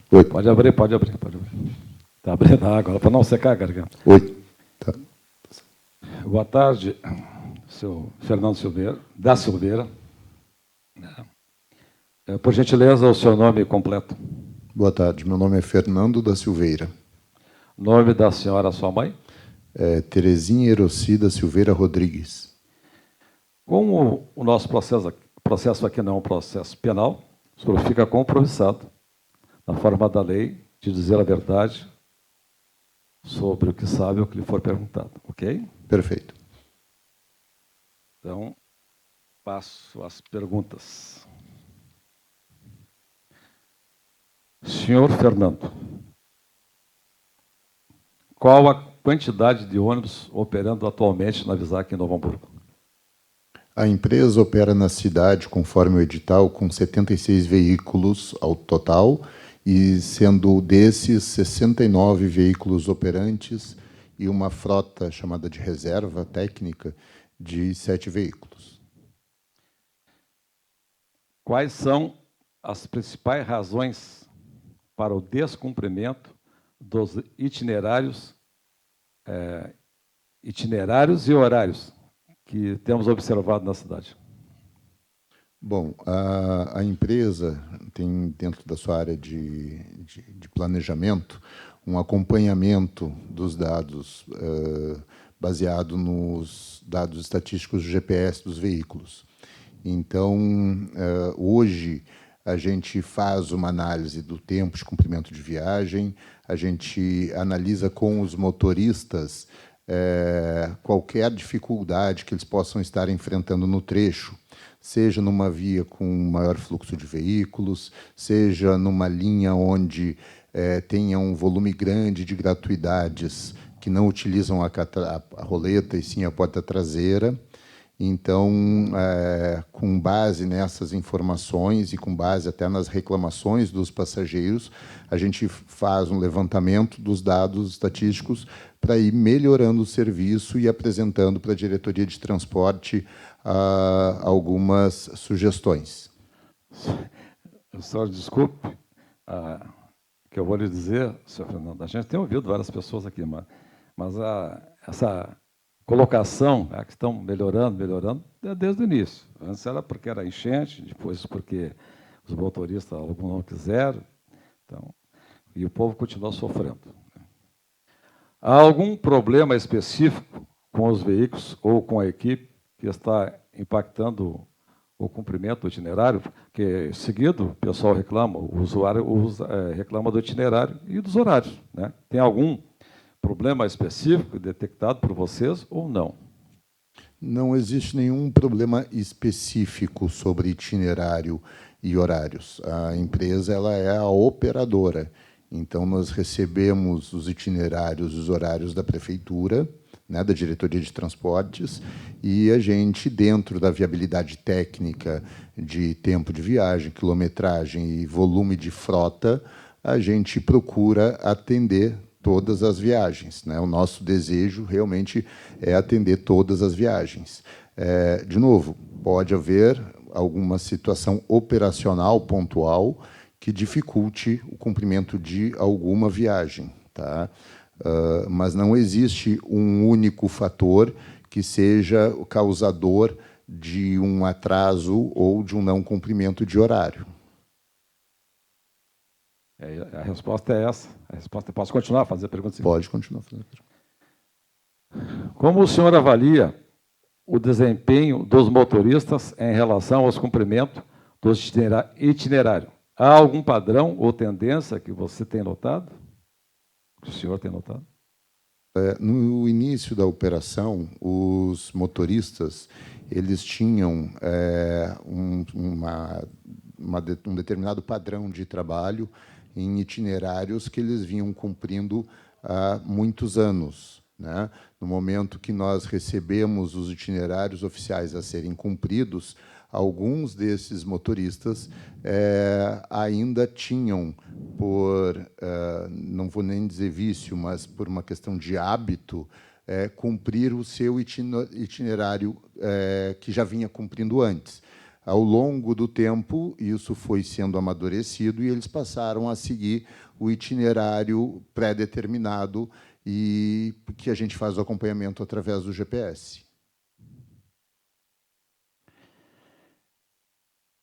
Oi. Pode abrir. Está abrindo a água, para não secar a garganta. Oi. Tá. Boa tarde, senhor Fernando da Silveira. Por gentileza, o seu nome completo. Boa tarde, meu nome é Fernando da Silveira. Nome da senhora, sua mãe? Terezinha Erocida Silveira Rodrigues. Como o nosso processo aqui não é um processo penal, o senhor fica compromissado, na forma da lei, de dizer a verdade sobre o que sabe ou o que lhe for perguntado, ok? Perfeito. Então, passo às perguntas. Senhor Fernando, qual a quantidade de ônibus operando atualmente na Visac em Novo Hamburgo? A empresa opera na cidade, conforme o edital, com 76 veículos ao total, e sendo desses 69 veículos operantes e uma frota chamada de reserva técnica de 7 veículos. Quais são as principais razões para o descumprimento dos itinerários e horários que temos observado na cidade? Bom, a empresa tem, dentro da sua área de planejamento, um acompanhamento dos dados baseado nos dados estatísticos do GPS dos veículos. Então, hoje, a gente faz uma análise do tempo de cumprimento de viagem, a gente analisa com os motoristas qualquer dificuldade que eles possam estar enfrentando no trecho, seja numa via com maior fluxo de veículos, seja numa linha onde tenha um volume grande de gratuidades que não utilizam a roleta e sim a porta traseira. Então, com base nessas informações e com base até nas reclamações dos passageiros, a gente faz um levantamento dos dados estatísticos para ir melhorando o serviço e apresentando para a diretoria de transporte algumas sugestões. Senhor, desculpe, que eu vou lhe dizer, senhor Fernando, a gente tem ouvido várias pessoas aqui, mas essa colocação, que estão melhorando, desde o início. Antes era porque era enchente, depois porque os motoristas, alguns não quiseram, então, e o povo continua sofrendo. Há algum problema específico com os veículos ou com a equipe que está impactando o cumprimento do itinerário? Porque, seguido, o pessoal reclama, o usuário reclama do itinerário e dos horários, né? Tem algum problema específico detectado por vocês ou não? Não existe nenhum problema específico sobre itinerário e horários. A empresa ela é a operadora. Então, nós recebemos os itinerários e os horários da prefeitura, né, da Diretoria de Transportes, e a gente, dentro da viabilidade técnica de tempo de viagem, quilometragem e volume de frota, a gente procura atender todas as viagens, né? O nosso desejo realmente é atender todas as viagens. De novo, pode haver alguma situação operacional pontual que dificulte o cumprimento de alguma viagem, tá? Mas não existe um único fator que seja o causador de um atraso ou de um não cumprimento de horário. A resposta é essa. A resposta, posso continuar a fazer a pergunta? Pode continuar fazendo a pergunta. Como o senhor avalia o desempenho dos motoristas em relação aos cumprimentos do itinerário? Há algum padrão ou tendência que você tem notado? Que o senhor tem notado? No início da operação, os motoristas eles tinham um determinado padrão de trabalho em itinerários que eles vinham cumprindo há muitos anos, né? No momento que nós recebemos os itinerários oficiais a serem cumpridos, alguns desses motoristas ainda tinham, não vou nem dizer vício, mas por uma questão de hábito, cumprir o seu itinerário que já vinha cumprindo antes. Ao longo do tempo, isso foi sendo amadurecido e eles passaram a seguir o itinerário pré-determinado e que a gente faz o acompanhamento através do GPS.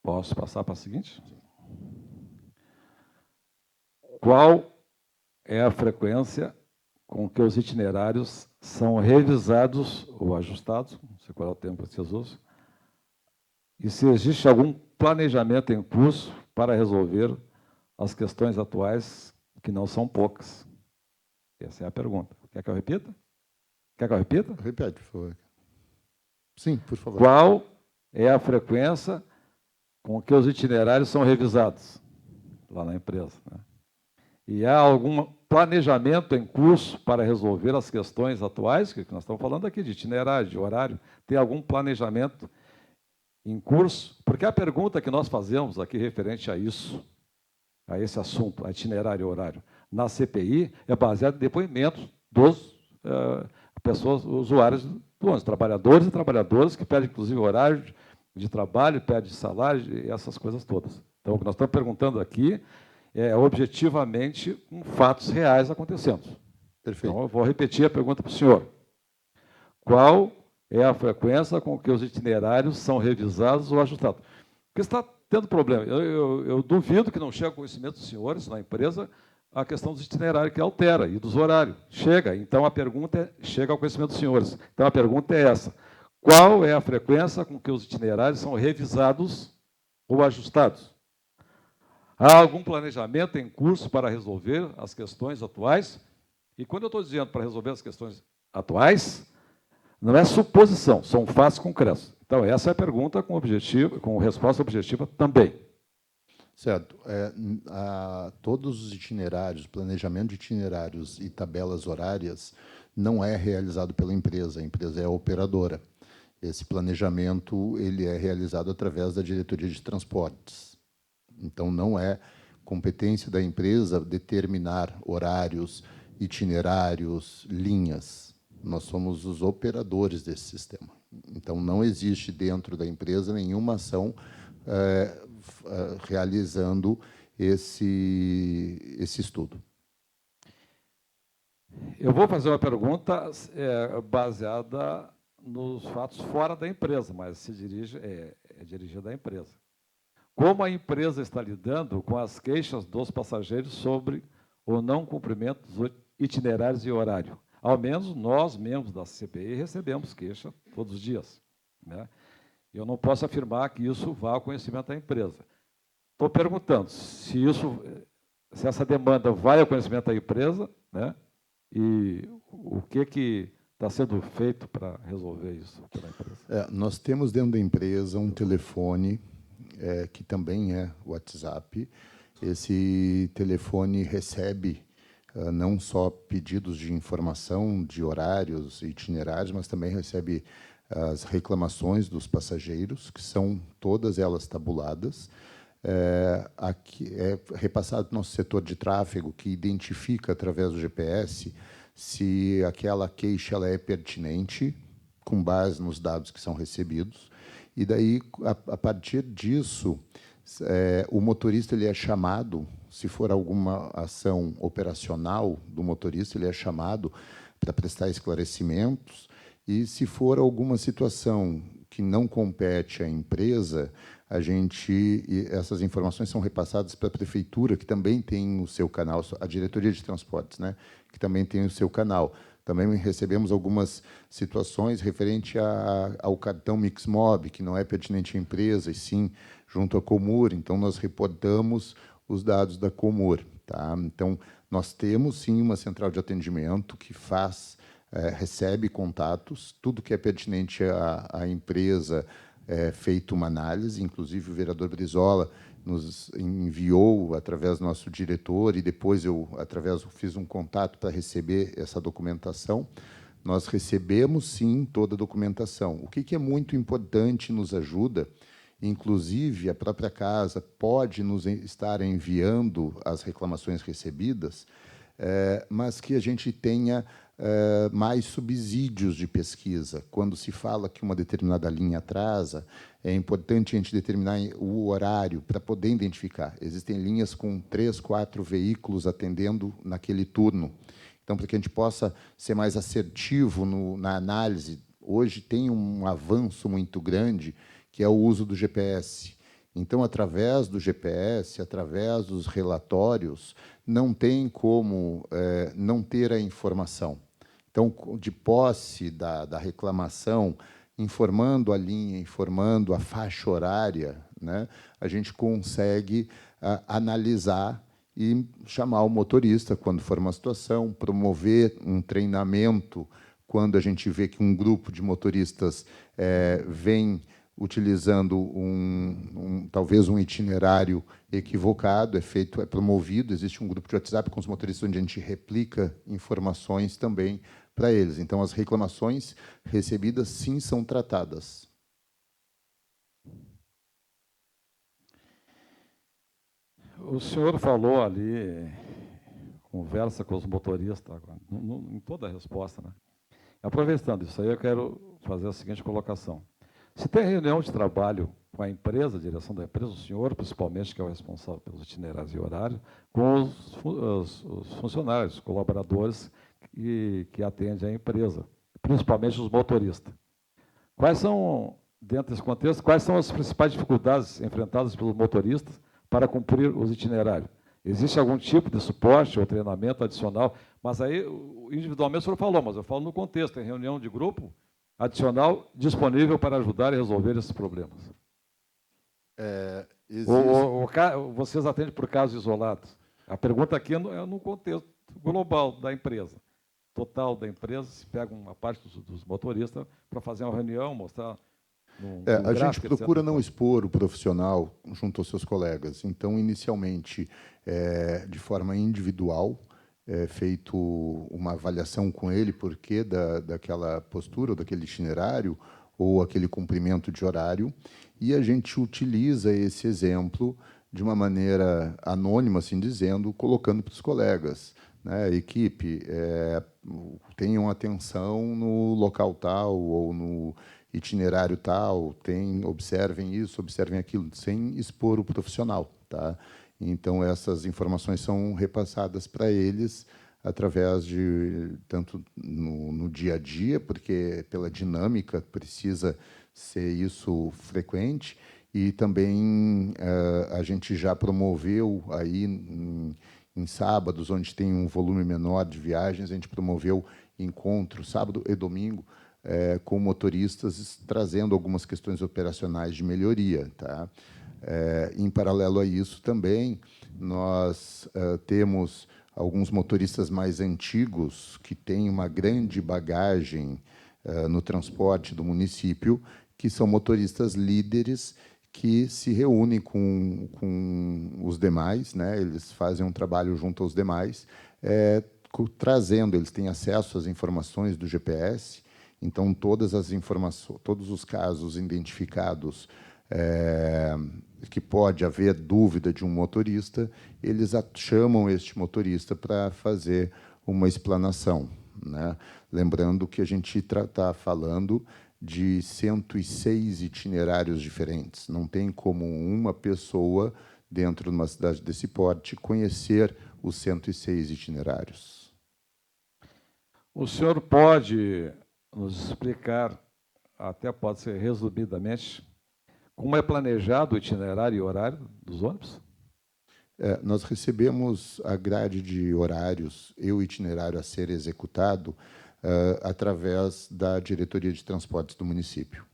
Posso passar para a seguinte? Qual é a frequência com que os itinerários são revisados ou ajustados? Não sei qual é o termo que vocês usam. E se existe algum planejamento em curso para resolver as questões atuais, que não são poucas? Essa é a pergunta. Quer que eu repita? Quer que eu repita? Repete, por favor. Sim, por favor. Qual é a frequência com que os itinerários são revisados lá na empresa, né? E há algum planejamento em curso para resolver as questões atuais, que nós estamos falando aqui de itinerário, de horário? Tem algum planejamento em curso? Porque a pergunta que nós fazemos aqui referente a isso, a esse assunto, a itinerário e horário, na CPI, é baseada em depoimentos dos pessoas, usuários do ônibus, trabalhadores e trabalhadoras, que pedem, inclusive, horário de trabalho, pedem salário, e essas coisas todas. Então, o que nós estamos perguntando aqui é objetivamente com fatos reais acontecendo. Perfeito. Então, eu vou repetir a pergunta para o senhor. Qual é a frequência com que os itinerários são revisados ou ajustados? Porque está tendo problema. Eu duvido que não chegue ao conhecimento dos senhores na empresa a questão dos itinerários que altera e dos horários. Chega. Então, a pergunta chega ao conhecimento dos senhores. Então, a pergunta é essa. Qual é a frequência com que os itinerários são revisados ou ajustados? Há algum planejamento em curso para resolver as questões atuais? E quando eu estou dizendo para resolver as questões atuais, não é suposição, são fatos concretos. Então, essa é a pergunta com resposta objetiva também. Certo. Todos os itinerários, planejamento de itinerários e tabelas horárias não é realizado pela empresa, a empresa é a operadora. Esse planejamento ele é realizado através da Diretoria de Transportes. Então, não é competência da empresa determinar horários, itinerários, linhas. Nós somos os operadores desse sistema. Então, não existe dentro da empresa nenhuma ação realizando esse estudo. Eu vou fazer uma pergunta baseada nos fatos fora da empresa, mas é dirigida à empresa. Como a empresa está lidando com as queixas dos passageiros sobre o não cumprimento dos itinerários e horário? Ao menos nós, membros da CPI, recebemos queixa todos os dias, né? Eu não posso afirmar que isso vá ao conhecimento da empresa. Estou perguntando se essa demanda vai ao conhecimento da empresa, né? E o que está sendo feito para resolver isso pela empresa? Nós temos dentro da empresa um telefone que também é WhatsApp. Esse telefone recebe não só pedidos de informação de horários e itinerários, mas também recebe as reclamações dos passageiros, que são todas elas tabuladas. Aqui é repassado no nosso setor de tráfego, que identifica, através do GPS, se aquela queixa ela é pertinente, com base nos dados que são recebidos. E daí, a partir disso, o motorista ele é chamado, se for alguma ação operacional do motorista, ele é chamado para prestar esclarecimentos, e se for alguma situação que não compete à empresa, essas informações são repassadas para a prefeitura, que também tem o seu canal, a diretoria de transportes, né, que também tem o seu canal. Também recebemos algumas situações referente ao cartão Mixmob, que não é pertinente à empresa, e sim junto à Comur. Então, nós reportamos os dados da Comur. Tá? Então, nós temos, sim, uma central de atendimento que recebe contatos, tudo que é pertinente à empresa é feita uma análise, inclusive o vereador Brizola nos enviou através do nosso diretor, e depois eu fiz um contato para receber essa documentação. Nós recebemos, sim, toda a documentação. O que é muito importante, nos ajuda, inclusive a própria casa pode nos estar enviando as reclamações recebidas, mas que a gente tenha mais subsídios de pesquisa. Quando se fala que uma determinada linha atrasa, é importante a gente determinar o horário para poder identificar. Existem linhas com 3, 4 veículos atendendo naquele turno. Então, para que a gente possa ser mais assertivo na análise, hoje tem um avanço muito grande, que é o uso do GPS. Então, através do GPS, através dos relatórios, não tem como não ter a informação. Então, de posse da reclamação, informando a linha, informando a faixa horária, né, a gente consegue analisar e chamar o motorista quando for uma situação, promover um treinamento quando a gente vê que um grupo de motoristas vem utilizando talvez um itinerário equivocado, é promovido, existe um grupo de WhatsApp com os motoristas onde a gente replica informações também para eles. Então, as reclamações recebidas, sim, são tratadas. O senhor falou ali, conversa com os motoristas, em toda a resposta, né? Aproveitando isso aí, eu quero fazer a seguinte colocação. Se tem reunião de trabalho com a empresa, a direção da empresa, o senhor, principalmente, que é o responsável pelos itinerários e horários, com os funcionários, colaboradores que atendem a empresa, principalmente os motoristas. Quais são, dentro desse contexto, quais são as principais dificuldades enfrentadas pelos motoristas para cumprir os itinerários? Existe algum tipo de suporte ou treinamento adicional? Mas aí, individualmente, o senhor falou, mas eu falo no contexto, em reunião de grupo, adicional disponível para ajudar a resolver esses problemas. Ou vocês atendem por casos isolados? A pergunta aqui é no contexto global da empresa. Total da empresa, se pega uma parte dos motoristas para fazer uma reunião, mostrar... a gente procura não expor o profissional junto aos seus colegas. Então, inicialmente, de forma individual, feito uma avaliação com ele, porquê daquela postura, ou daquele itinerário, ou aquele cumprimento de horário, e a gente utiliza esse exemplo de uma maneira anônima, assim dizendo, colocando para os colegas, né? Equipe, tenham atenção no local tal, ou no itinerário tal, observem isso, observem aquilo, sem expor o profissional. Tá? Então, essas informações são repassadas para eles através de, tanto no dia a dia, porque pela dinâmica precisa ser isso frequente, e também a gente já promoveu aí em sábados, onde tem um volume menor de viagens, a gente promoveu encontros sábado e domingo com motoristas, trazendo algumas questões operacionais de melhoria. Tá? Em paralelo a isso, também, nós temos alguns motoristas mais antigos, que têm uma grande bagagem no transporte do município, que são motoristas líderes que se reúnem com os demais, né? Eles fazem um trabalho junto aos demais, trazendo, eles têm acesso às informações do GPS, então todas as informações, todos os casos identificados que pode haver dúvida de um motorista, eles chamam este motorista para fazer uma explanação, né? Lembrando que a gente está falando de 106 itinerários diferentes. Não tem como uma pessoa, dentro de uma cidade desse porte, conhecer os 106 itinerários. O senhor pode nos explicar, até pode ser resumidamente, como é planejado o itinerário e horário dos ônibus? Nós recebemos a grade de horários e o itinerário a ser executado através da Diretoria de Transportes do município.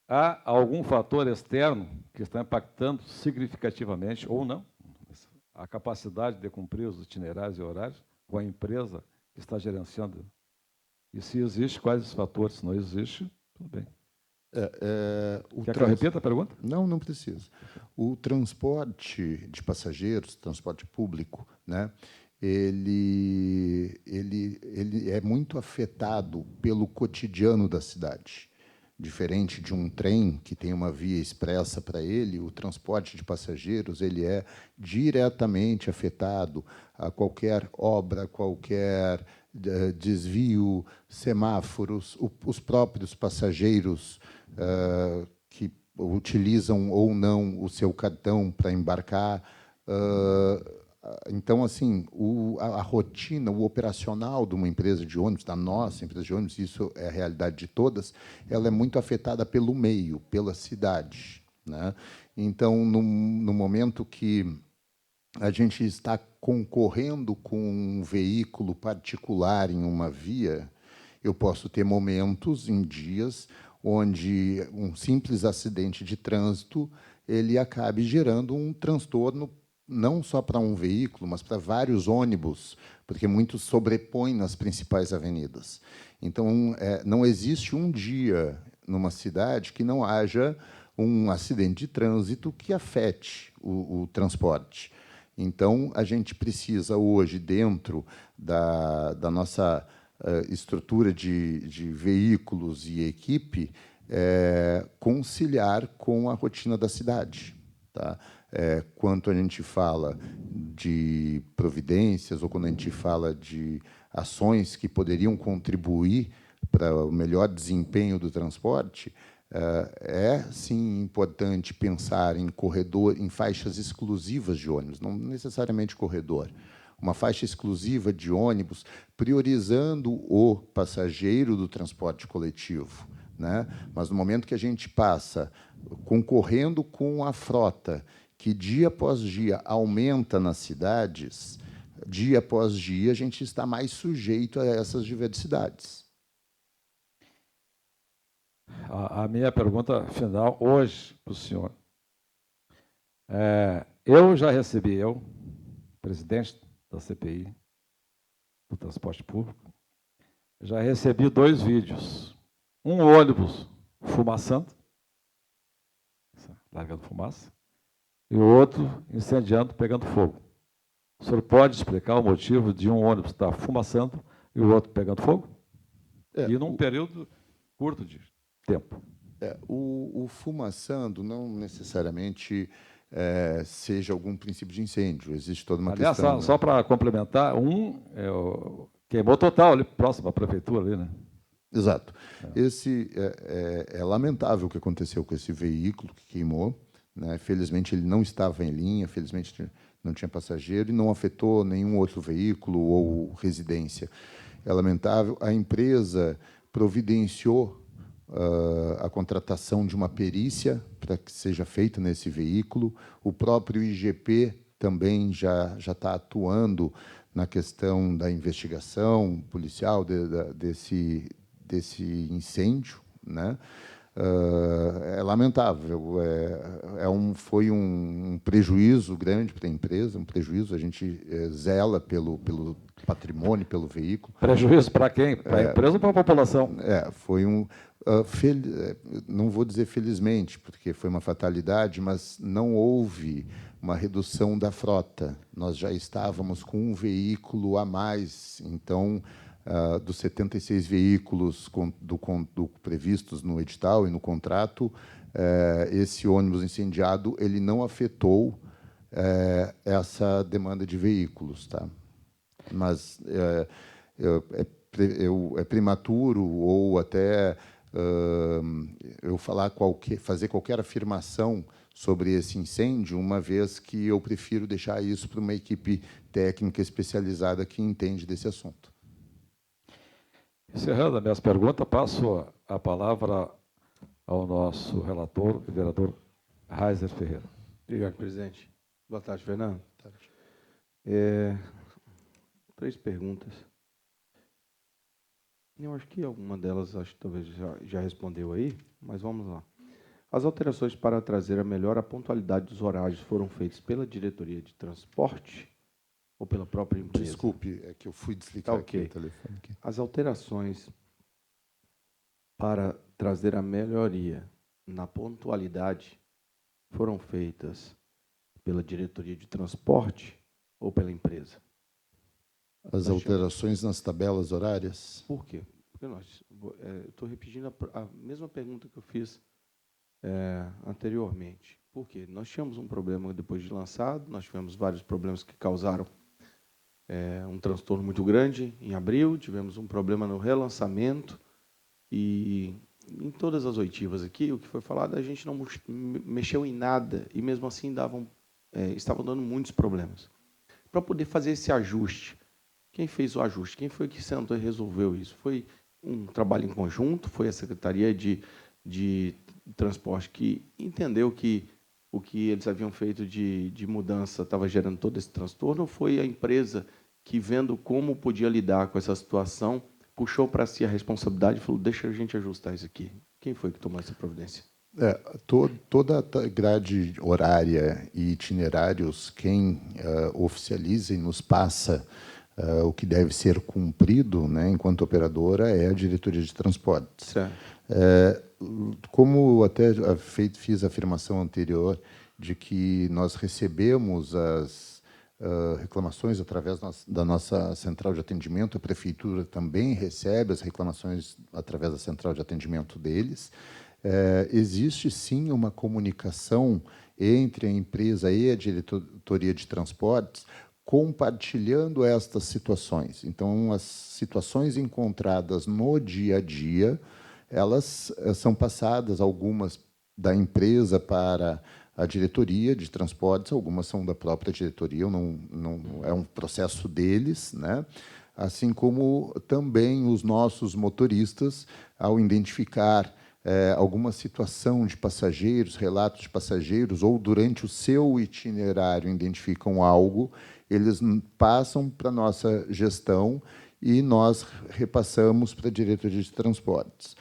Há algum fator externo que está impactando significativamente, ou não, a capacidade de cumprir os itinerários e horários com a empresa que está gerenciando? E se existe, quais os fatores? Se não existe, tudo bem. Quer que eu repita a pergunta? Não, não precisa. O transporte de passageiros, transporte público, né, ele é muito afetado pelo cotidiano da cidade. Diferente de um trem que tem uma via expressa para ele, o transporte de passageiros ele é diretamente afetado a qualquer obra, qualquer desvio, semáforos, os próprios passageiros que utilizam ou não o seu cartão para embarcar. Então, assim, a rotina, o operacional de uma empresa de ônibus, da nossa empresa de ônibus, isso é a realidade de todas, ela é muito afetada pelo meio, pela cidade, né? Então, no momento que a gente está concorrendo com um veículo particular em uma via, eu posso ter momentos, em dias, onde um simples acidente de trânsito ele acabe gerando um transtorno não só para um veículo, mas para vários ônibus, porque muitos sobrepõem nas principais avenidas. Então, não existe um dia numa cidade que não haja um acidente de trânsito que afete o transporte. Então, a gente precisa hoje, dentro da nossa estrutura de veículos e equipe, conciliar com a rotina da cidade, tá? Quanto a gente fala de providências ou quando a gente fala de ações que poderiam contribuir para o melhor desempenho do transporte, sim importante pensar em corredor, em faixas exclusivas de ônibus, não necessariamente corredor, uma faixa exclusiva de ônibus, priorizando o passageiro do transporte coletivo, né? Mas no momento que a gente passa concorrendo com a frota, que dia após dia aumenta nas cidades, dia após dia a gente está mais sujeito a essas diversidades. A minha pergunta final hoje para o senhor. Eu já recebi, presidente da CPI, do transporte público, já recebi 2 vídeos. Um ônibus fumaçando, largando fumaça, e o outro incendiando, pegando fogo. O senhor pode explicar o motivo de um ônibus estar fumaçando e o outro pegando fogo? E num período curto de tempo. O fumaçando não necessariamente seja algum princípio de incêndio. Existe toda uma Aliás, questão... só para complementar, queimou total ali, próximo à prefeitura ali, né? Exato. Esse é lamentável o que aconteceu com esse veículo que queimou, né? Felizmente ele não estava em linha, felizmente não tinha passageiro e não afetou nenhum outro veículo ou residência. É lamentável. A empresa providenciou a contratação de uma perícia para que seja feita nesse veículo. O próprio IGP também já está atuando na questão da investigação policial desse incêndio, né? É lamentável, foi um prejuízo grande para a empresa, um prejuízo. A gente zela pelo patrimônio, pelo veículo. Prejuízo para quem? Para a empresa ou para a população? Foi não vou dizer felizmente, porque foi uma fatalidade, mas não houve uma redução da frota. Nós já estávamos com um veículo a mais, então, dos 76 veículos previstos no edital e no contrato, esse ônibus incendiado ele não afetou essa demanda de veículos, tá? Mas é prematuro ou até eu fazer qualquer afirmação sobre esse incêndio, uma vez que eu prefiro deixar isso para uma equipe técnica especializada que entende desse assunto. Encerrando as minhas perguntas, passo a palavra ao nosso relator, o vereador Reiser Ferreira. Obrigado, presidente. Boa tarde, Fernando. Boa tarde. 3 perguntas. Eu acho que alguma delas talvez já respondeu aí, mas vamos lá. As alterações para trazer a melhor a pontualidade dos horários foram feitas pela diretoria de transporte ou pela própria empresa? Desculpe, é que eu fui desligar aqui o telefone. As alterações para trazer a melhoria na pontualidade foram feitas pela diretoria de transporte ou pela empresa? As alterações nas tabelas horárias? Por quê? Porque estou repetindo a mesma pergunta que eu fiz anteriormente. Por quê? Nós tínhamos um problema depois de lançado, nós tivemos vários problemas que causaram um transtorno muito grande em abril, tivemos um problema no relançamento, e em todas as oitivas aqui, o que foi falado, a gente não mexeu em nada, e mesmo assim estavam dando muitos problemas. Para poder fazer esse ajuste, quem fez o ajuste? Quem foi que sentou e resolveu isso? Foi um trabalho em conjunto, foi a Secretaria de Transporte que entendeu que o que eles haviam feito de mudança estava gerando todo esse transtorno, ou foi a empresa que, vendo como podia lidar com essa situação, puxou para si a responsabilidade e falou, deixa a gente ajustar isso aqui? Quem foi que tomou essa providência? Toda a grade horária e itinerários, quem oficializa e nos passa o que deve ser cumprido, né, enquanto operadora, é a diretoria de transportes. Certo. Como até fiz a afirmação anterior de que nós recebemos as reclamações através da nossa central de atendimento, a prefeitura também recebe as reclamações através da central de atendimento deles. Existe, sim, uma comunicação entre a empresa e a diretoria de transportes, compartilhando estas situações. Então, as situações encontradas no dia a dia, elas são passadas, algumas da empresa para a diretoria de transportes, algumas são da própria diretoria, não é um processo deles, né? Assim como também os nossos motoristas, ao identificar alguma situação de passageiros, relatos de passageiros, ou durante o seu itinerário identificam algo, eles passam para a nossa gestão e nós repassamos para a diretoria de transportes.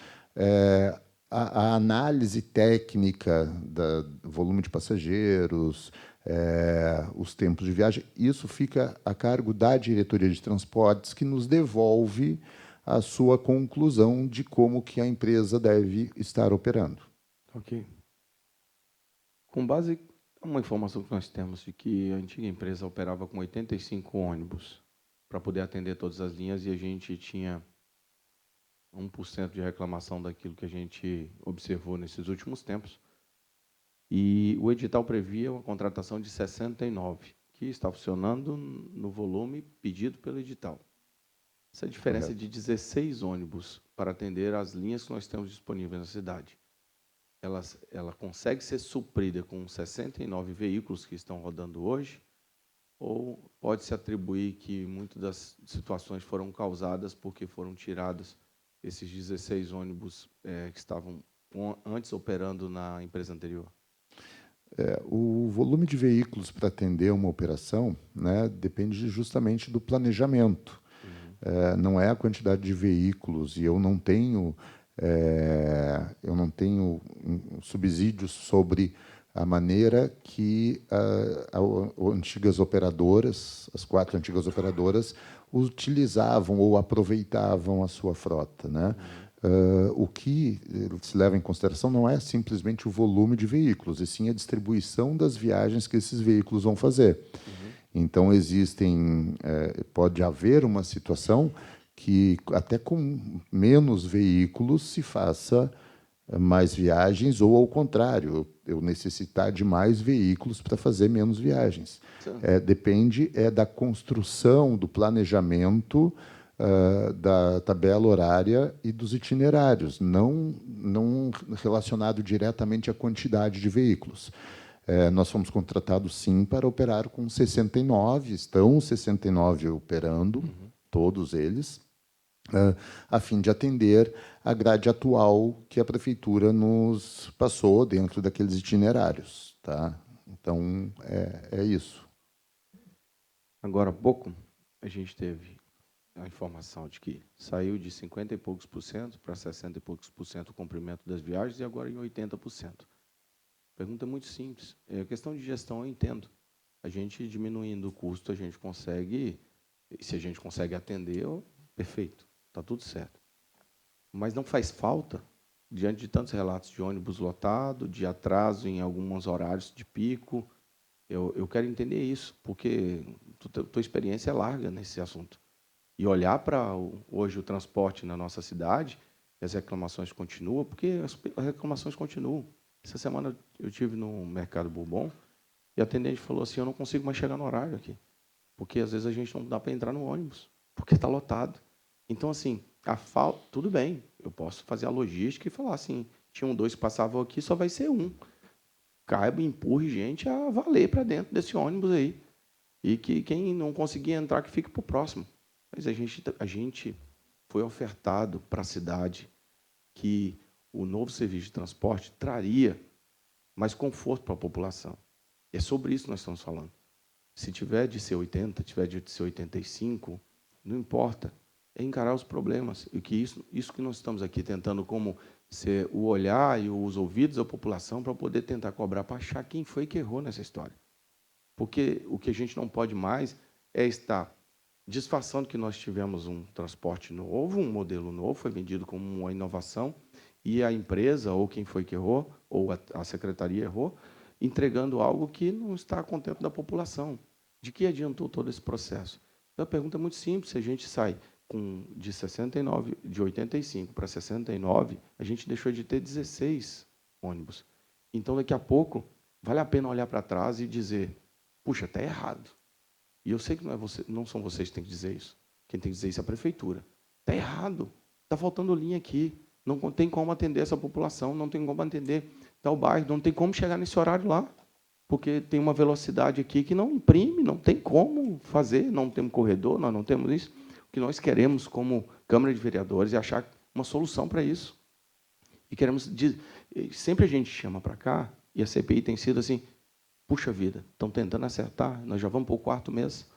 A análise técnica do volume de passageiros, os tempos de viagem, isso fica a cargo da diretoria de transportes, que nos devolve a sua conclusão de como que a empresa deve estar operando. Ok. Com base em uma informação que nós temos de que a antiga empresa operava com 85 ônibus para poder atender todas as linhas, e a gente tinha 1% de reclamação daquilo que a gente observou nesses últimos tempos. E o edital previa uma contratação de 69, que está funcionando no volume pedido pelo edital. Essa diferença de 16 ônibus para atender as linhas que nós temos disponíveis na cidade, ela consegue ser suprida com 69 veículos que estão rodando hoje, ou pode-se atribuir que muitas das situações foram causadas porque foram tirados esses 16 ônibus que estavam antes operando na empresa anterior? O volume de veículos para atender uma operação, né, depende justamente do planejamento. Não é a quantidade de veículos, e eu não tenho subsídios sobre a maneira que antigas operadoras, as 4 antigas operadoras, utilizavam ou aproveitavam a sua frota, né? O que se leva em consideração não é simplesmente o volume de veículos, e sim a distribuição das viagens que esses veículos vão fazer. Então, pode haver uma situação que, até com menos veículos, se faça mais viagens, ou, ao contrário, eu necessitar de mais veículos para fazer menos viagens. Depende da construção, do planejamento, da tabela horária e dos itinerários, não relacionado diretamente à quantidade de veículos. Nós fomos contratados, sim, para operar com 69, estão 69 operando, todos eles, a fim de atender a grade atual que a prefeitura nos passou dentro daqueles itinerários. Tá? Então, é isso. Agora há pouco, a gente teve a informação de que saiu de 50 e poucos por cento para 60 e poucos por cento o cumprimento das viagens, e agora em 80%. Pergunta muito simples. É questão de gestão, eu entendo. A gente, diminuindo o custo, a gente consegue, se a gente consegue atender, perfeito, está tudo certo. Mas não faz falta, diante de tantos relatos de ônibus lotado, de atraso em alguns horários de pico. Eu quero entender isso, porque tua experiência é larga nesse assunto. E olhar para hoje o transporte na nossa cidade, as reclamações continuam, porque as reclamações continuam. Essa semana eu estive no Mercado Bourbon e a atendente falou assim, eu não consigo mais chegar no horário aqui, porque às vezes a gente não dá para entrar no ônibus, porque está lotado. Então, assim, tudo bem, eu posso fazer a logística e falar assim, tinham 2 que passavam aqui, só vai ser 1. Caiba, empurre gente a valer para dentro desse ônibus aí. E que quem não conseguir entrar, que fique para o próximo. Mas a gente foi ofertado para a cidade que o novo serviço de transporte traria mais conforto para a população. E é sobre isso que nós estamos falando. Se tiver de ser 80, tiver de ser 85, não importa. É encarar os problemas. E que isso que nós estamos aqui tentando como ser o olhar e os ouvidos da população para poder tentar cobrar, para achar quem foi que errou nessa história. Porque o que a gente não pode mais é estar disfarçando que nós tivemos um transporte novo, um modelo novo, foi vendido como uma inovação, e a empresa, ou quem foi que errou, ou a secretaria errou, entregando algo que não está contente da população. De que adiantou todo esse processo? Então, a pergunta é muito simples. Se a gente sai de 69, de 85 para 69, a gente deixou de ter 16 ônibus. Então, daqui a pouco, vale a pena olhar para trás e dizer, puxa, está errado. E eu sei que não são vocês que têm que dizer isso. Quem tem que dizer isso é a prefeitura. Está errado. Está faltando linha aqui. Não tem como atender essa população, não tem como atender tal bairro, não tem como chegar nesse horário lá, porque tem uma velocidade aqui que não imprime, não tem como fazer, não temos corredor, nós não temos isso. O que nós queremos, como Câmara de Vereadores, é achar uma solução para isso. E queremos... Sempre a gente chama para cá, e a CPI tem sido assim, puxa vida, estão tentando acertar, nós já vamos para o 4º mês,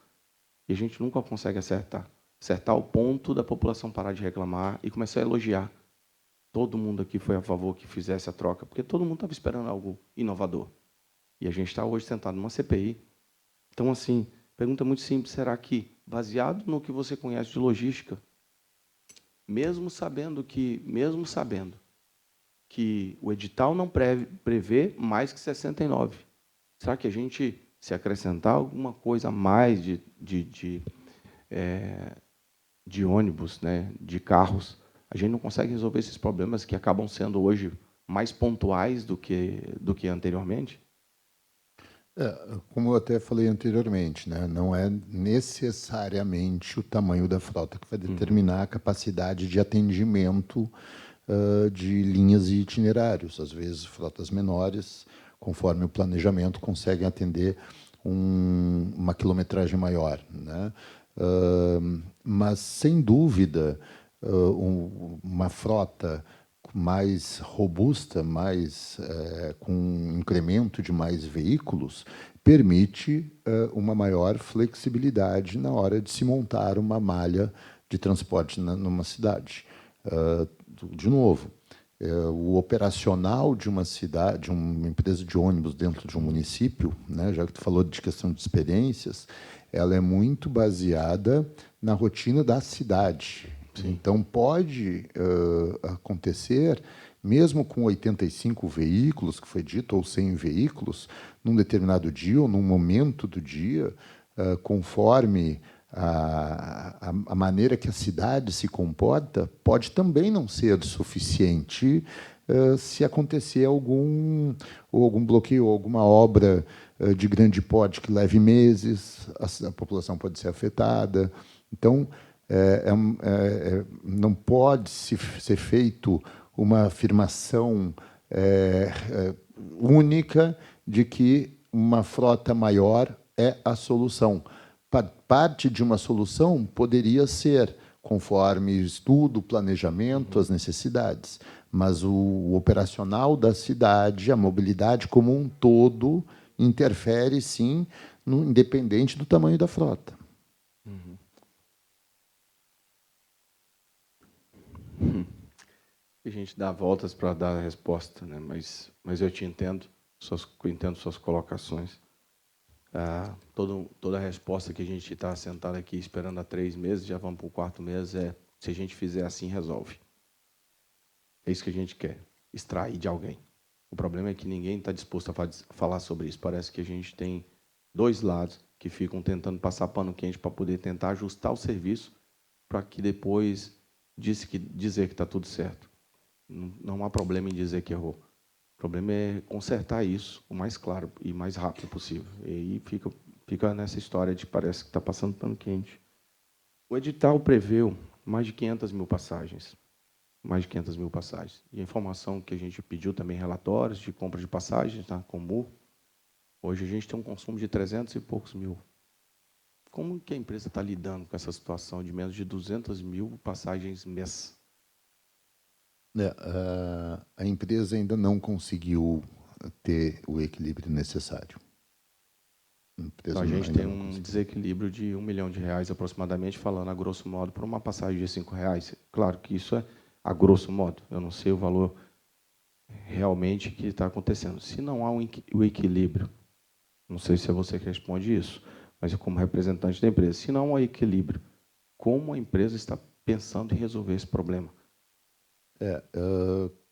e a gente nunca consegue acertar. Acertar o ponto da população parar de reclamar e começar a elogiar. Todo mundo aqui foi a favor que fizesse a troca, porque todo mundo estava esperando algo inovador. E a gente está hoje sentado numa CPI. Então, assim, pergunta muito simples, será que, baseado no que você conhece de logística, mesmo sabendo que o edital não prevê mais que 69, será que a gente, se acrescentar alguma coisa a mais de ônibus, né, de carros, a gente não consegue resolver esses problemas que acabam sendo hoje mais pontuais do que anteriormente? Como eu até falei anteriormente, né, não é necessariamente o tamanho da frota que vai determinar a capacidade de atendimento de linhas e itinerários. Às vezes, frotas menores, conforme o planejamento, conseguem atender uma quilometragem maior, né? Mas, sem dúvida, uma frota mais robusta, com um incremento de mais veículos, permite uma maior flexibilidade na hora de se montar uma malha de transporte numa cidade. De novo, o operacional de uma cidade, de uma empresa de ônibus dentro de um município, né, já que tu falou de questão de experiências, ela é muito baseada na rotina da cidade. Sim. Então, pode acontecer, mesmo com 85 veículos, que foi dito, ou 100 veículos, num determinado dia ou num momento do dia, conforme a maneira que a cidade se comporta, pode também não ser suficiente se acontecer algum bloqueio, alguma obra de grande porte que leve meses, a população pode ser afetada. Então, não pode ser feito uma afirmação única de que uma frota maior é a solução. Parte de uma solução poderia ser, conforme estudo, planejamento, as necessidades, mas o operacional da cidade, a mobilidade como um todo, interfere, sim, independente do tamanho da frota. A gente dá voltas para dar a resposta, né? Mas eu te entendo, entendo suas colocações. Toda a resposta que a gente está sentado aqui esperando há 3 meses, já vamos para o 4º mês, se a gente fizer assim, resolve. É isso que a gente quer, extrair de alguém. O problema é que ninguém está disposto a falar sobre isso. Parece que a gente tem 2 lados que ficam tentando passar pano quente para poder tentar ajustar o serviço para que depois dizer que está tudo certo. Não há problema em dizer que errou. O problema é consertar isso o mais claro e mais rápido possível. E aí fica nessa história de parece que está passando pano quente. O edital preveu mais de 500 mil passagens. Mais de 500 mil passagens. E a informação que a gente pediu também, relatórios de compra de passagens na Comur, hoje a gente tem um consumo de 300 e poucos mil. Como que a empresa está lidando com essa situação de menos de 200 mil passagens mês? A empresa ainda não conseguiu ter o equilíbrio necessário. Então, a gente tem um desequilíbrio de R$1 milhão aproximadamente, falando a grosso modo, por uma passagem de R$5. Claro que isso é a grosso modo. Eu não sei o valor realmente que está acontecendo. Se não há o equilíbrio, não sei se é você que responde isso, mas eu como representante da empresa, se não há equilíbrio, como a empresa está pensando em resolver esse problema?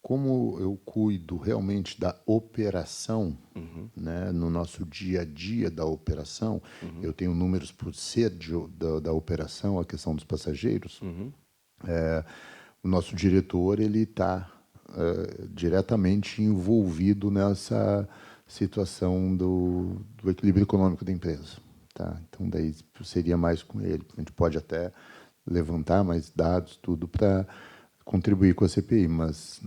Como eu cuido realmente da operação, né, no nosso dia a dia da operação, eu tenho números por ser da operação, a questão dos passageiros. O nosso diretor ele está diretamente envolvido nessa situação do equilíbrio econômico da empresa. Tá? Então, daí seria mais com ele. A gente pode até levantar mais dados, tudo, para contribuir com a CPI, mas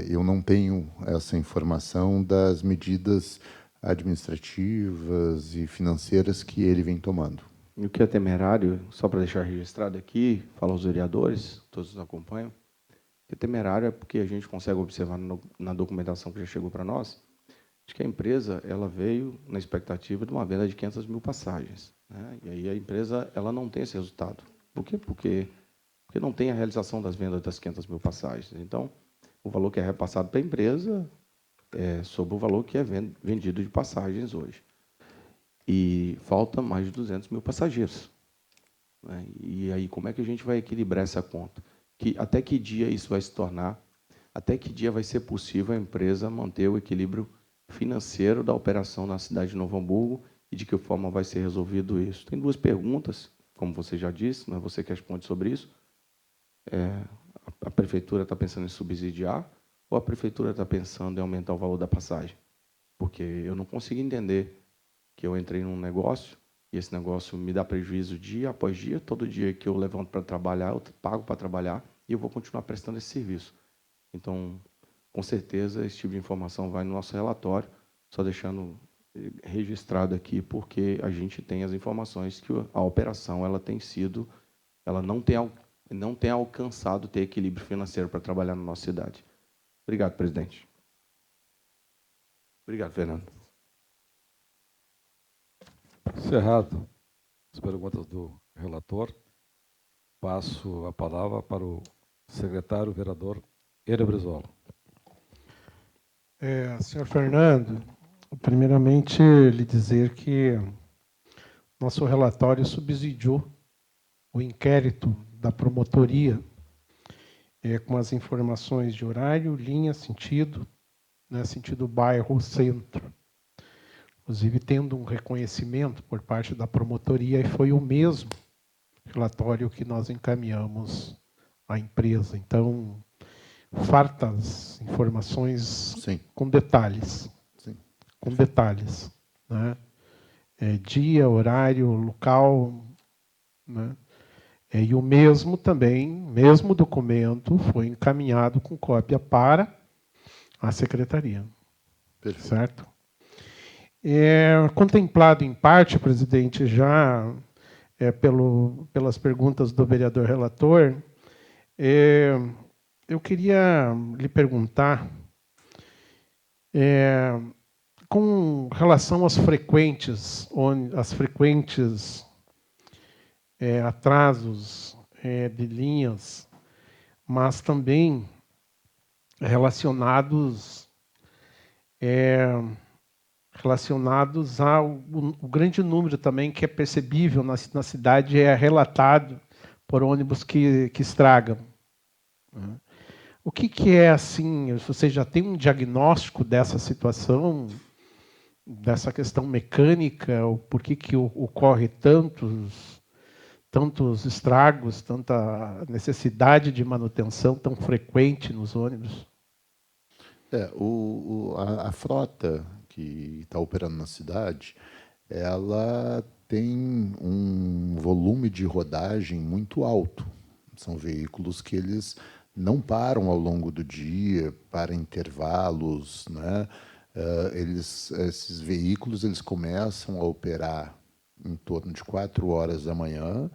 eu não tenho essa informação das medidas administrativas e financeiras que ele vem tomando. E o que é temerário, só para deixar registrado aqui, fala aos vereadores, todos nos acompanham, o que é temerário é porque a gente consegue observar na documentação que já chegou para nós, de que a empresa ela veio na expectativa de uma venda de 500 mil passagens. Né? E aí a empresa ela não tem esse resultado. Por quê? Porque não tem a realização das vendas das 500 mil passagens. Então, o valor que é repassado para a empresa é sobre o valor que é vendido de passagens hoje. E falta mais de 200 mil passageiros. Né? E aí, como é que a gente vai equilibrar essa conta? Até que dia isso vai se tornar? Até que dia vai ser possível a empresa manter o equilíbrio financeiro da operação na cidade de Novo Hamburgo e de que forma vai ser resolvido isso? Tem 2 perguntas, como você já disse, não é você que responde sobre isso. A prefeitura está pensando em subsidiar ou a prefeitura está pensando em aumentar o valor da passagem? Porque eu não consigo entender que eu entrei num negócio e esse negócio me dá prejuízo dia após dia, todo dia que eu levanto para trabalhar, eu pago para trabalhar e eu vou continuar prestando esse serviço. Então, com certeza, esse tipo de informação vai no nosso relatório, só deixando registrado aqui, porque a gente tem as informações que a operação ela não tem alcançado ter equilíbrio financeiro para trabalhar na nossa cidade. Obrigado, presidente. Obrigado, Fernando. Encerrado as perguntas do relator, passo a palavra para o secretário vereador Eder Brizola. Senhor Fernando, primeiramente lhe dizer que nosso relatório subsidiou o inquérito da promotoria com as informações de horário, linha, sentido, né, sentido bairro, centro. Inclusive tendo um reconhecimento por parte da promotoria, e foi o mesmo relatório que nós encaminhamos à empresa. Então, fartas informações Sim, com detalhes. sim. Com detalhes, né? Dia, horário, local, né? E o mesmo também, mesmo documento, foi encaminhado com cópia para a secretaria, Perfeito. certo? Contemplado em parte, presidente, já pelas perguntas do vereador relator, eu queria lhe perguntar, com relação às frequentes atrasos de linhas, mas também relacionados ao o grande número também que é percebível na cidade, é relatado por ônibus que estragam. Né? O que é assim? Você já tem um diagnóstico dessa situação, dessa questão mecânica, o porquê que ocorre tantos estragos, tanta necessidade de manutenção tão frequente nos ônibus? A frota que está operando na cidade, ela tem um volume de rodagem muito alto. São veículos que eles não param ao longo do dia para intervalos, né? Esses veículos eles começam a operar em torno de 4 horas da manhã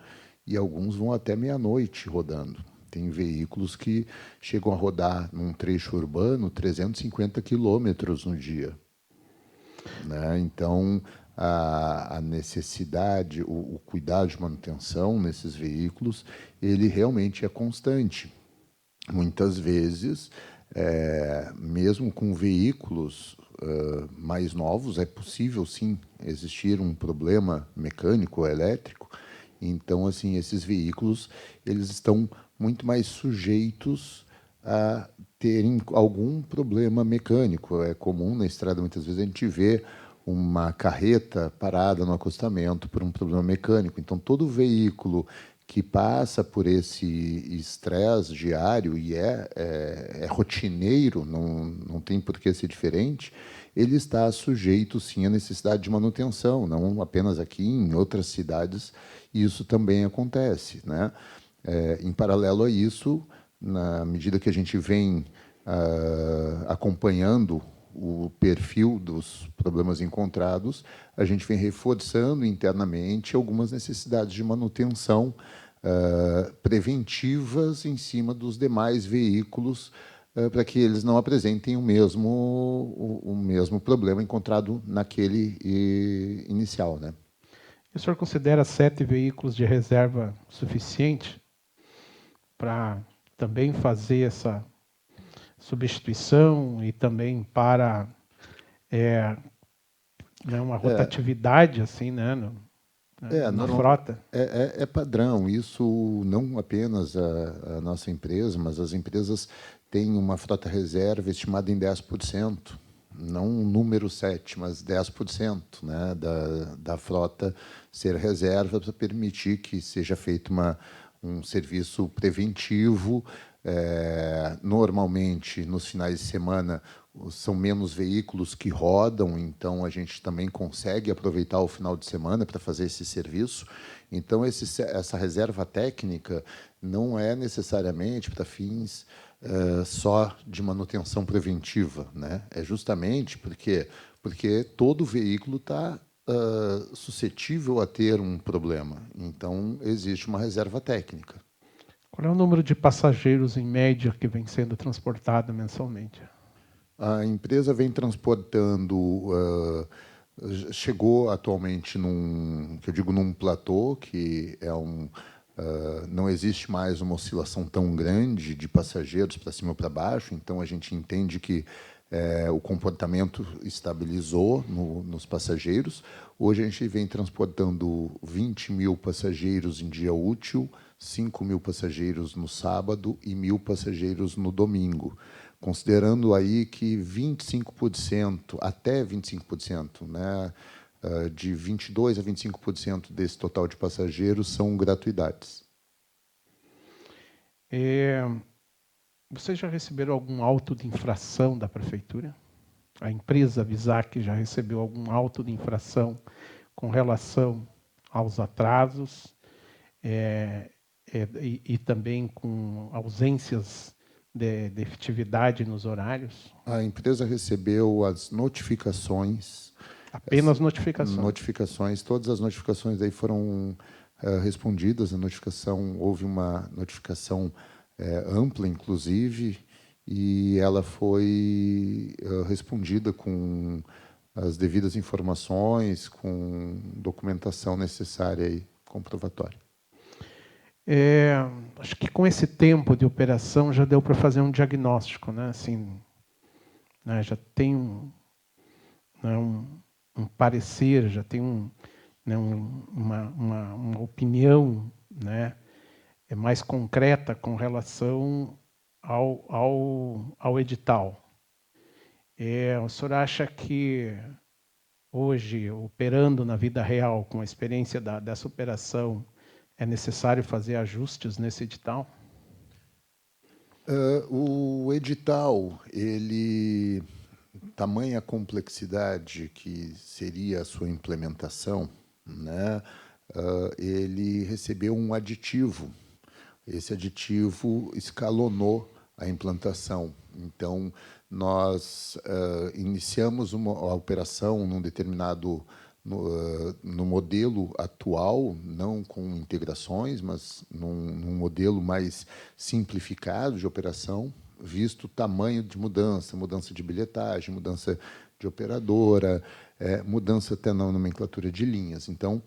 e alguns vão até meia-noite rodando. Tem veículos que chegam a rodar num trecho urbano 350 quilômetros no dia, né? Então, a necessidade, o cuidado de manutenção nesses veículos, ele realmente é constante. Muitas vezes, mesmo com veículos mais novos, é possível, sim, existir um problema mecânico ou elétrico. Então, assim, esses veículos eles estão muito mais sujeitos a terem algum problema mecânico. É comum na estrada, muitas vezes, a gente vê uma carreta parada no acostamento por um problema mecânico. Então, todo veículo que passa por esse estresse diário e é rotineiro, não tem por que ser diferente, ele está sujeito, sim, à necessidade de manutenção, não apenas aqui, em outras cidades, isso também acontece, né? Em paralelo a isso, na medida que a gente vem acompanhando o perfil dos problemas encontrados, a gente vem reforçando internamente algumas necessidades de manutenção preventivas em cima dos demais veículos, para que eles não apresentem o mesmo problema encontrado naquele inicial, né? O senhor considera 7 veículos de reserva suficiente para também fazer essa substituição e também para uma rotatividade assim, né, na frota? É padrão. Isso não apenas a nossa empresa, mas as empresas têm uma frota reserva estimada em 10%. Não um número 7, mas 10%, né, da frota ser reserva para permitir que seja feito um serviço preventivo. Normalmente, nos finais de semana, são menos veículos que rodam, então a gente também consegue aproveitar o final de semana para fazer esse serviço. Então, essa reserva técnica não é necessariamente para fins só de manutenção preventiva, né? É justamente porque todo veículo está suscetível a ter um problema. Então, existe uma reserva técnica. Qual é o número de passageiros, em média, que vem sendo transportado mensalmente? A empresa vem transportando, chegou atualmente num platô, que não existe mais uma oscilação tão grande de passageiros para cima ou para baixo, então a gente entende que o comportamento estabilizou nos passageiros. Hoje a gente vem transportando 20 mil passageiros em dia útil, 5 mil passageiros no sábado e 1.000 passageiros no domingo, considerando aí que 25%, até 25%, né, de 22% a 25% desse total de passageiros são gratuidades. Vocês já receberam algum auto de infração da prefeitura? A empresa Visac já recebeu algum auto de infração com relação aos atrasos e também com ausências de efetividade nos horários? A empresa recebeu as notificações. Apenas notificações? Notificações. Todas as notificações aí foram respondidas. Houve uma notificação ampla, inclusive, e ela foi respondida com as devidas informações, com documentação necessária e comprovatória. Acho que com esse tempo de operação já deu para fazer um diagnóstico, né? Assim, né? Já tem um parecer, já tem uma opinião, né? Mais concreta com relação ao edital. O senhor acha que hoje, operando na vida real, com a experiência dessa operação, é necessário fazer ajustes nesse edital? O edital, tamanha complexidade que seria a sua implementação, né, ele recebeu um aditivo. Esse aditivo escalonou a implantação. Então, nós iniciamos a operação num determinado no modelo atual, não com integrações, mas num modelo mais simplificado de operação, visto o tamanho de mudança de bilhetagem, mudança de operadora, mudança até na nomenclatura de linhas. Então,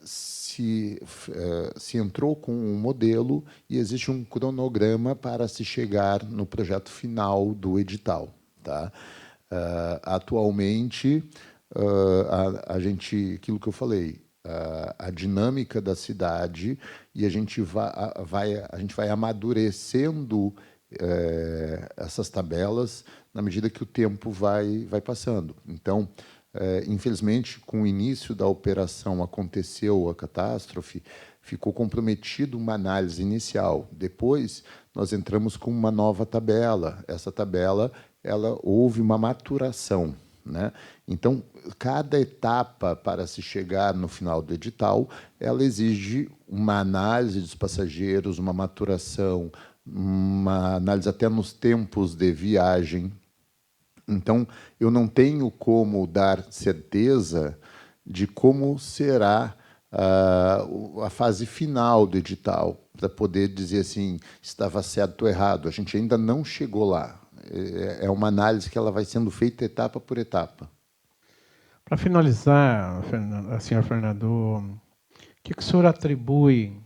se entrou com um modelo e existe um cronograma para se chegar no projeto final do edital. Tá? Atualmente, a gente, aquilo que eu falei, a dinâmica da cidade, e a gente vai amadurecendo essas tabelas na medida que o tempo vai passando. Então, infelizmente, com o início da operação aconteceu a catástrofe, ficou comprometido uma análise inicial. Depois, nós entramos com uma nova tabela. Essa tabela, houve uma maturação, né? Então, cada etapa para se chegar no final do edital, ela exige uma análise dos passageiros, uma maturação, uma análise até nos tempos de viagem. Então, eu não tenho como dar certeza de como será a fase final do edital, para poder dizer assim, estava certo ou errado. A gente ainda não chegou lá. É uma análise que ela vai sendo feita etapa por etapa. Para finalizar, senhor Fernando, o que o senhor atribui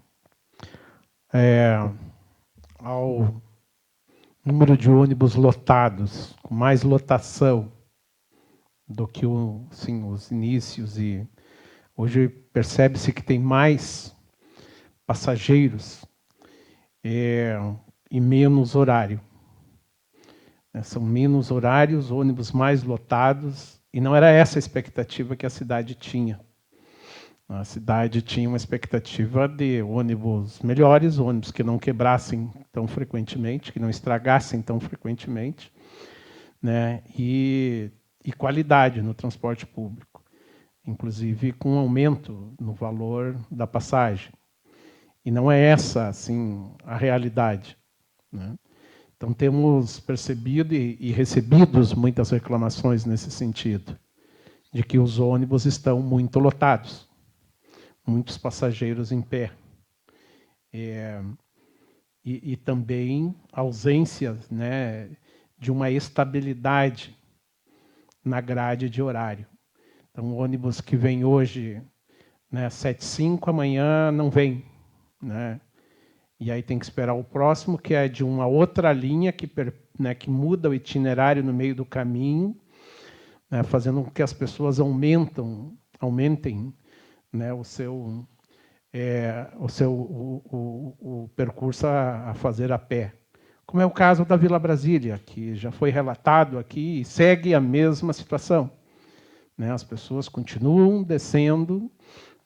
ao número de ônibus lotados, com mais lotação do que os inícios, e hoje percebe-se que tem mais passageiros e menos horário. São menos horários, ônibus mais lotados, e não era essa a expectativa que a cidade tinha. A cidade tinha uma expectativa de ônibus melhores, ônibus que não quebrassem tão frequentemente, que não estragassem tão frequentemente, né? E qualidade no transporte público, inclusive com aumento no valor da passagem. E não é essa, assim, a realidade, né? Então, temos percebido e recebido muitas reclamações nesse sentido, de que os ônibus estão muito lotados, muitos passageiros em pé. E também ausência, né, de uma estabilidade na grade de horário. Então, o ônibus que vem hoje, né, 7h05, amanhã não vem, né? E aí tem que esperar o próximo, que é de uma outra linha que muda o itinerário no meio do caminho, né, fazendo com que as pessoas aumentem, né, o percurso a fazer a pé. Como é o caso da Vila Brasília, que já foi relatado aqui e segue a mesma situação, né? As pessoas continuam descendo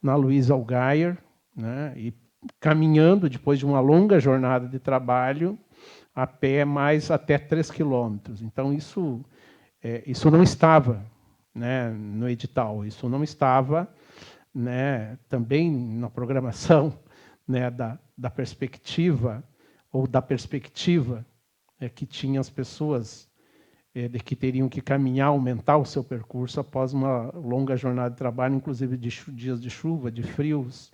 na Luiz Algair, né, e caminhando, depois de uma longa jornada de trabalho, a pé mais até 3 quilômetros. Então, isso não estava, né, no edital, isso não estava, né, também na programação, né, da perspectiva, que tinham as pessoas de que teriam que caminhar, aumentar o seu percurso após uma longa jornada de trabalho, inclusive de dias de chuva, de frios,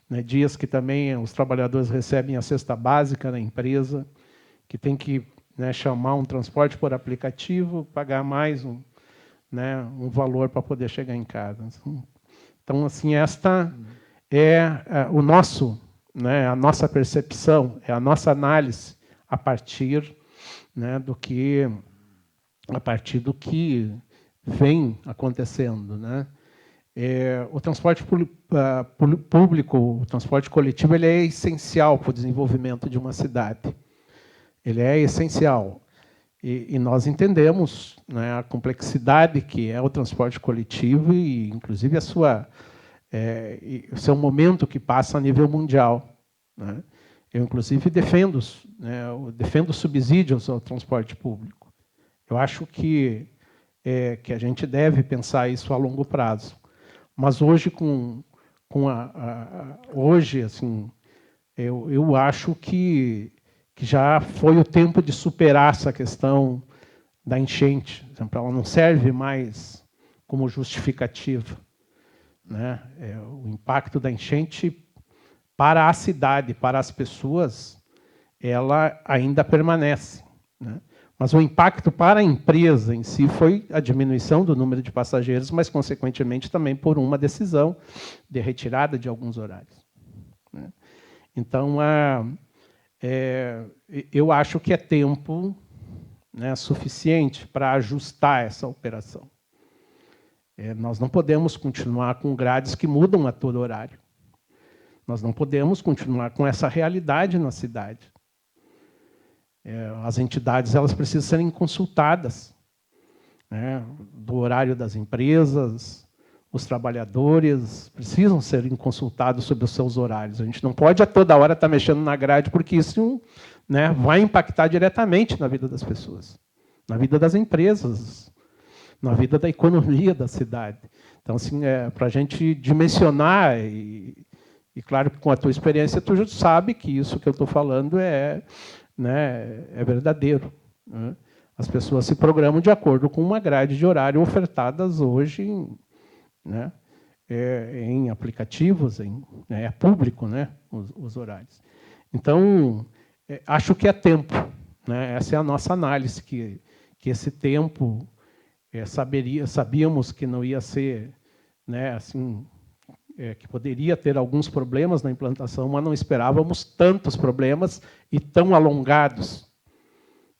né, dias que também os trabalhadores recebem a cesta básica na empresa, que tem que, né, chamar um transporte por aplicativo, pagar mais um valor para poder chegar em casa. Então, assim, esta é o nosso, né, a nossa percepção, é a nossa análise a partir, né, do que vem acontecendo, né? O transporte público, o transporte coletivo, ele é essencial para o desenvolvimento de uma cidade. Ele é essencial. E nós entendemos, né, a complexidade que é o transporte coletivo e, inclusive, o seu momento que passa a nível mundial, né? Eu, inclusive, defendo subsídios ao transporte público. Eu acho que a gente deve pensar isso a longo prazo. Mas hoje, hoje, assim, eu acho que já foi o tempo de superar essa questão da enchente. Por exemplo, ela não serve mais como justificativa, né? O impacto da enchente para a cidade, para as pessoas, ela ainda permanece, né? Mas o impacto para a empresa em si foi a diminuição do número de passageiros, mas, consequentemente, também por uma decisão de retirada de alguns horários, né? Então, eu acho que é tempo, né, suficiente para ajustar essa operação. Nós não podemos continuar com grades que mudam a todo horário. Nós não podemos continuar com essa realidade na cidade. As entidades, elas precisam serem consultadas, né, do horário das empresas, os trabalhadores precisam serem consultados sobre os seus horários. A gente não pode a toda hora estar mexendo na grade, porque isso, né, vai impactar diretamente na vida das pessoas, na vida das empresas, na vida da economia da cidade. Então, assim, para a gente dimensionar, e claro que com a tua experiência, tu já sabe que isso que eu estou falando é verdadeiro, né? As pessoas se programam de acordo com uma grade de horário ofertadas hoje em aplicativos, é público, né, os horários. Então, acho que é tempo, né? Essa é a nossa análise, que esse tempo, sabíamos que não ia ser, né, assim, que poderia ter alguns problemas na implantação, mas não esperávamos tantos problemas e tão alongados,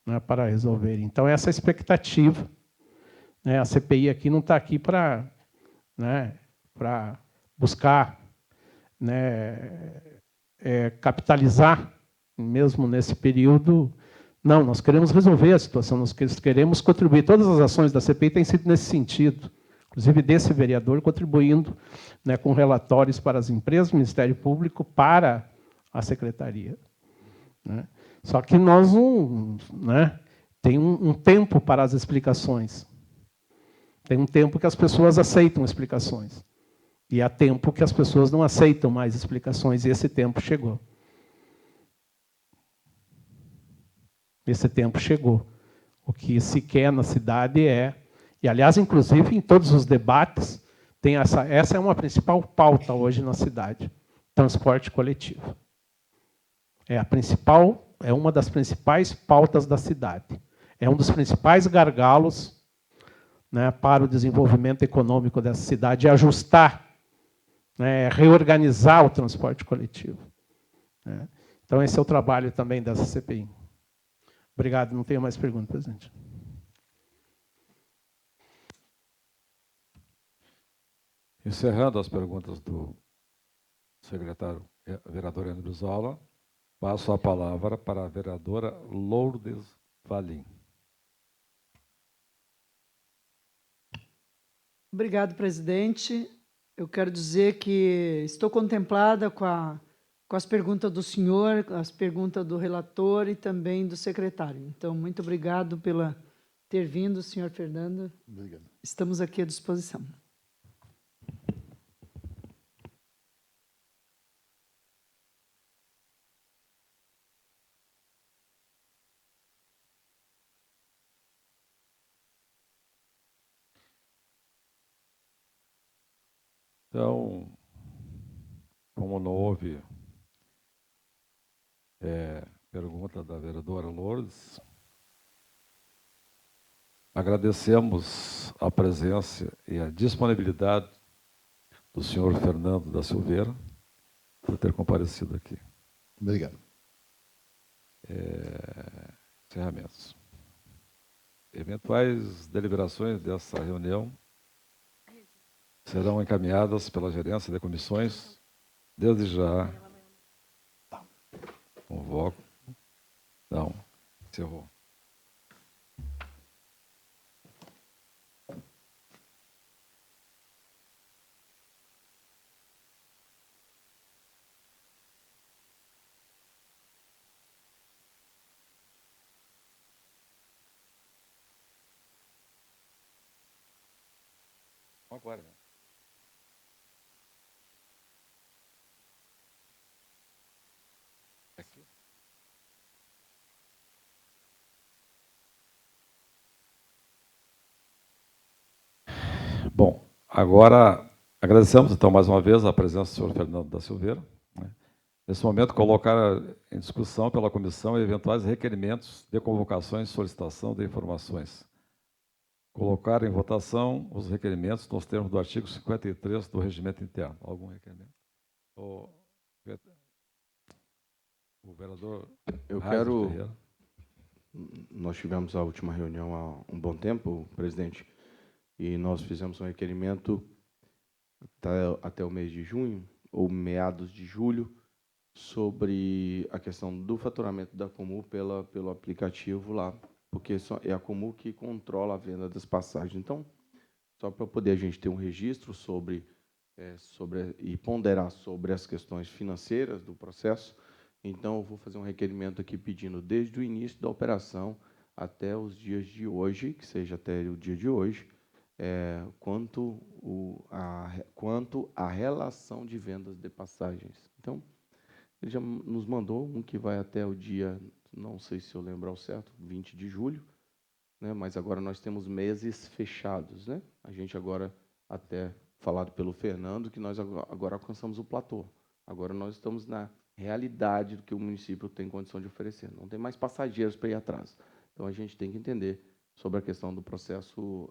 né, para resolver. Então, essa é a expectativa, né? A CPI aqui não está aqui para buscar, né, capitalizar, mesmo nesse período. Não, nós queremos resolver a situação, nós queremos contribuir. Todas as ações da CPI têm sido nesse sentido, inclusive desse vereador, contribuindo, né, com relatórios para as empresas, Ministério Público, para a Secretaria, né? Só que nós tem um tempo para as explicações. Tem um tempo que as pessoas aceitam explicações. E há tempo que as pessoas não aceitam mais explicações, e esse tempo chegou. Esse tempo chegou. O que se quer na cidade e, aliás, inclusive, em todos os debates, tem essa é uma principal pauta hoje na cidade: transporte coletivo. É uma das principais pautas da cidade. É um dos principais gargalos, né, para o desenvolvimento econômico dessa cidade, ajustar, né, reorganizar o transporte coletivo, né? Então, esse é o trabalho também dessa CPI. Obrigado, não tenho mais perguntas, presidente. Encerrando as perguntas do secretário vereador Enio Brizola, passo a palavra para a vereadora Lourdes Valim. Obrigado, presidente. Eu quero dizer que estou contemplada com as perguntas do senhor, as perguntas do relator e também do secretário. Então, muito obrigado pela ter vindo, senhor Fernando. Obrigado. Estamos aqui à disposição. Então, como não houve pergunta da vereadora Lourdes, agradecemos a presença e a disponibilidade do senhor Fernando da Silveira por ter comparecido aqui. Obrigado. Encerramentos. Eventuais deliberações dessa reunião serão encaminhadas pela gerência de comissões. Desde já, convoco. Não, encerrou. Agora, né? Aqui. Bom, agora agradecemos então mais uma vez a presença do senhor Fernando da Silveira. Né? Nesse momento, colocar em discussão pela comissão eventuais requerimentos de convocações e solicitação de informações. Colocar em votação os requerimentos nos termos do artigo 53 do Regimento Interno. Algum requerimento? O vereador Eu Raizer quero... Ferreira. Nós tivemos a última reunião há um bom tempo, presidente, e nós fizemos um requerimento até o mês de junho, ou meados de julho, sobre a questão do faturamento da Comul pelo aplicativo lá, porque é a Comul que controla a venda das passagens. Então, só para poder a gente ter um registro sobre e ponderar sobre as questões financeiras do processo, então eu vou fazer um requerimento aqui pedindo desde o início da operação até os dias de hoje, que seja até o dia de hoje, quanto à relação de vendas de passagens. Então, ele já nos mandou um que vai até o dia, não sei se eu lembro ao certo, 20 de julho, né? Mas agora nós temos meses fechados, né? A gente agora, até falado pelo Fernando, que nós agora alcançamos o platô. Agora nós estamos na realidade do que o município tem condição de oferecer. Não tem mais passageiros para ir atrás. Então, a gente tem que entender sobre a questão do processo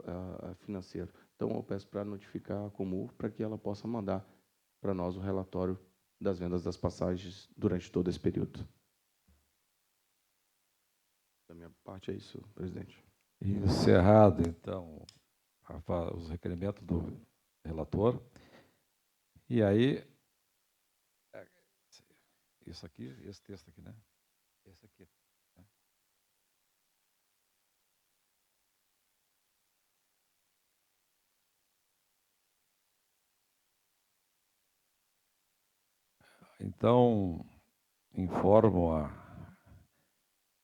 financeiro. Então, eu peço para notificar a Comul para que ela possa mandar para nós o relatório das vendas das passagens durante todo esse período. Da minha parte é isso, presidente. Encerrado, então, os requerimentos do relator. E aí, isso aqui, esse texto aqui, né? Esse aqui. Né? Então, informo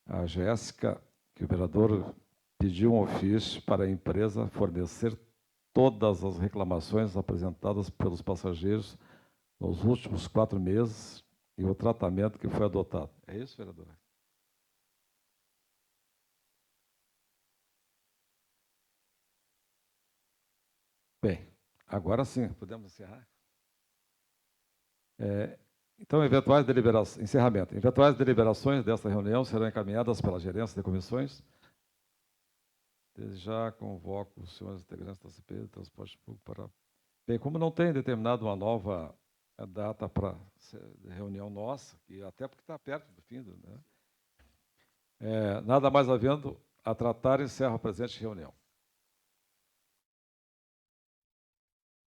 a Jéssica que o vereador pediu um ofício para a empresa fornecer todas as reclamações apresentadas pelos passageiros nos últimos 4 meses e o tratamento que foi adotado. É isso, vereador? Bem, agora sim, podemos encerrar? Então, encerramento. Eventuais deliberações desta reunião serão encaminhadas pela gerência de comissões. Desde já convoco os senhores integrantes da CPI de Transporte Público para... Bem, como não tem determinado uma nova a data para reunião nossa, e até porque está perto do fim, né? Nada mais havendo a tratar, encerro a presente reunião.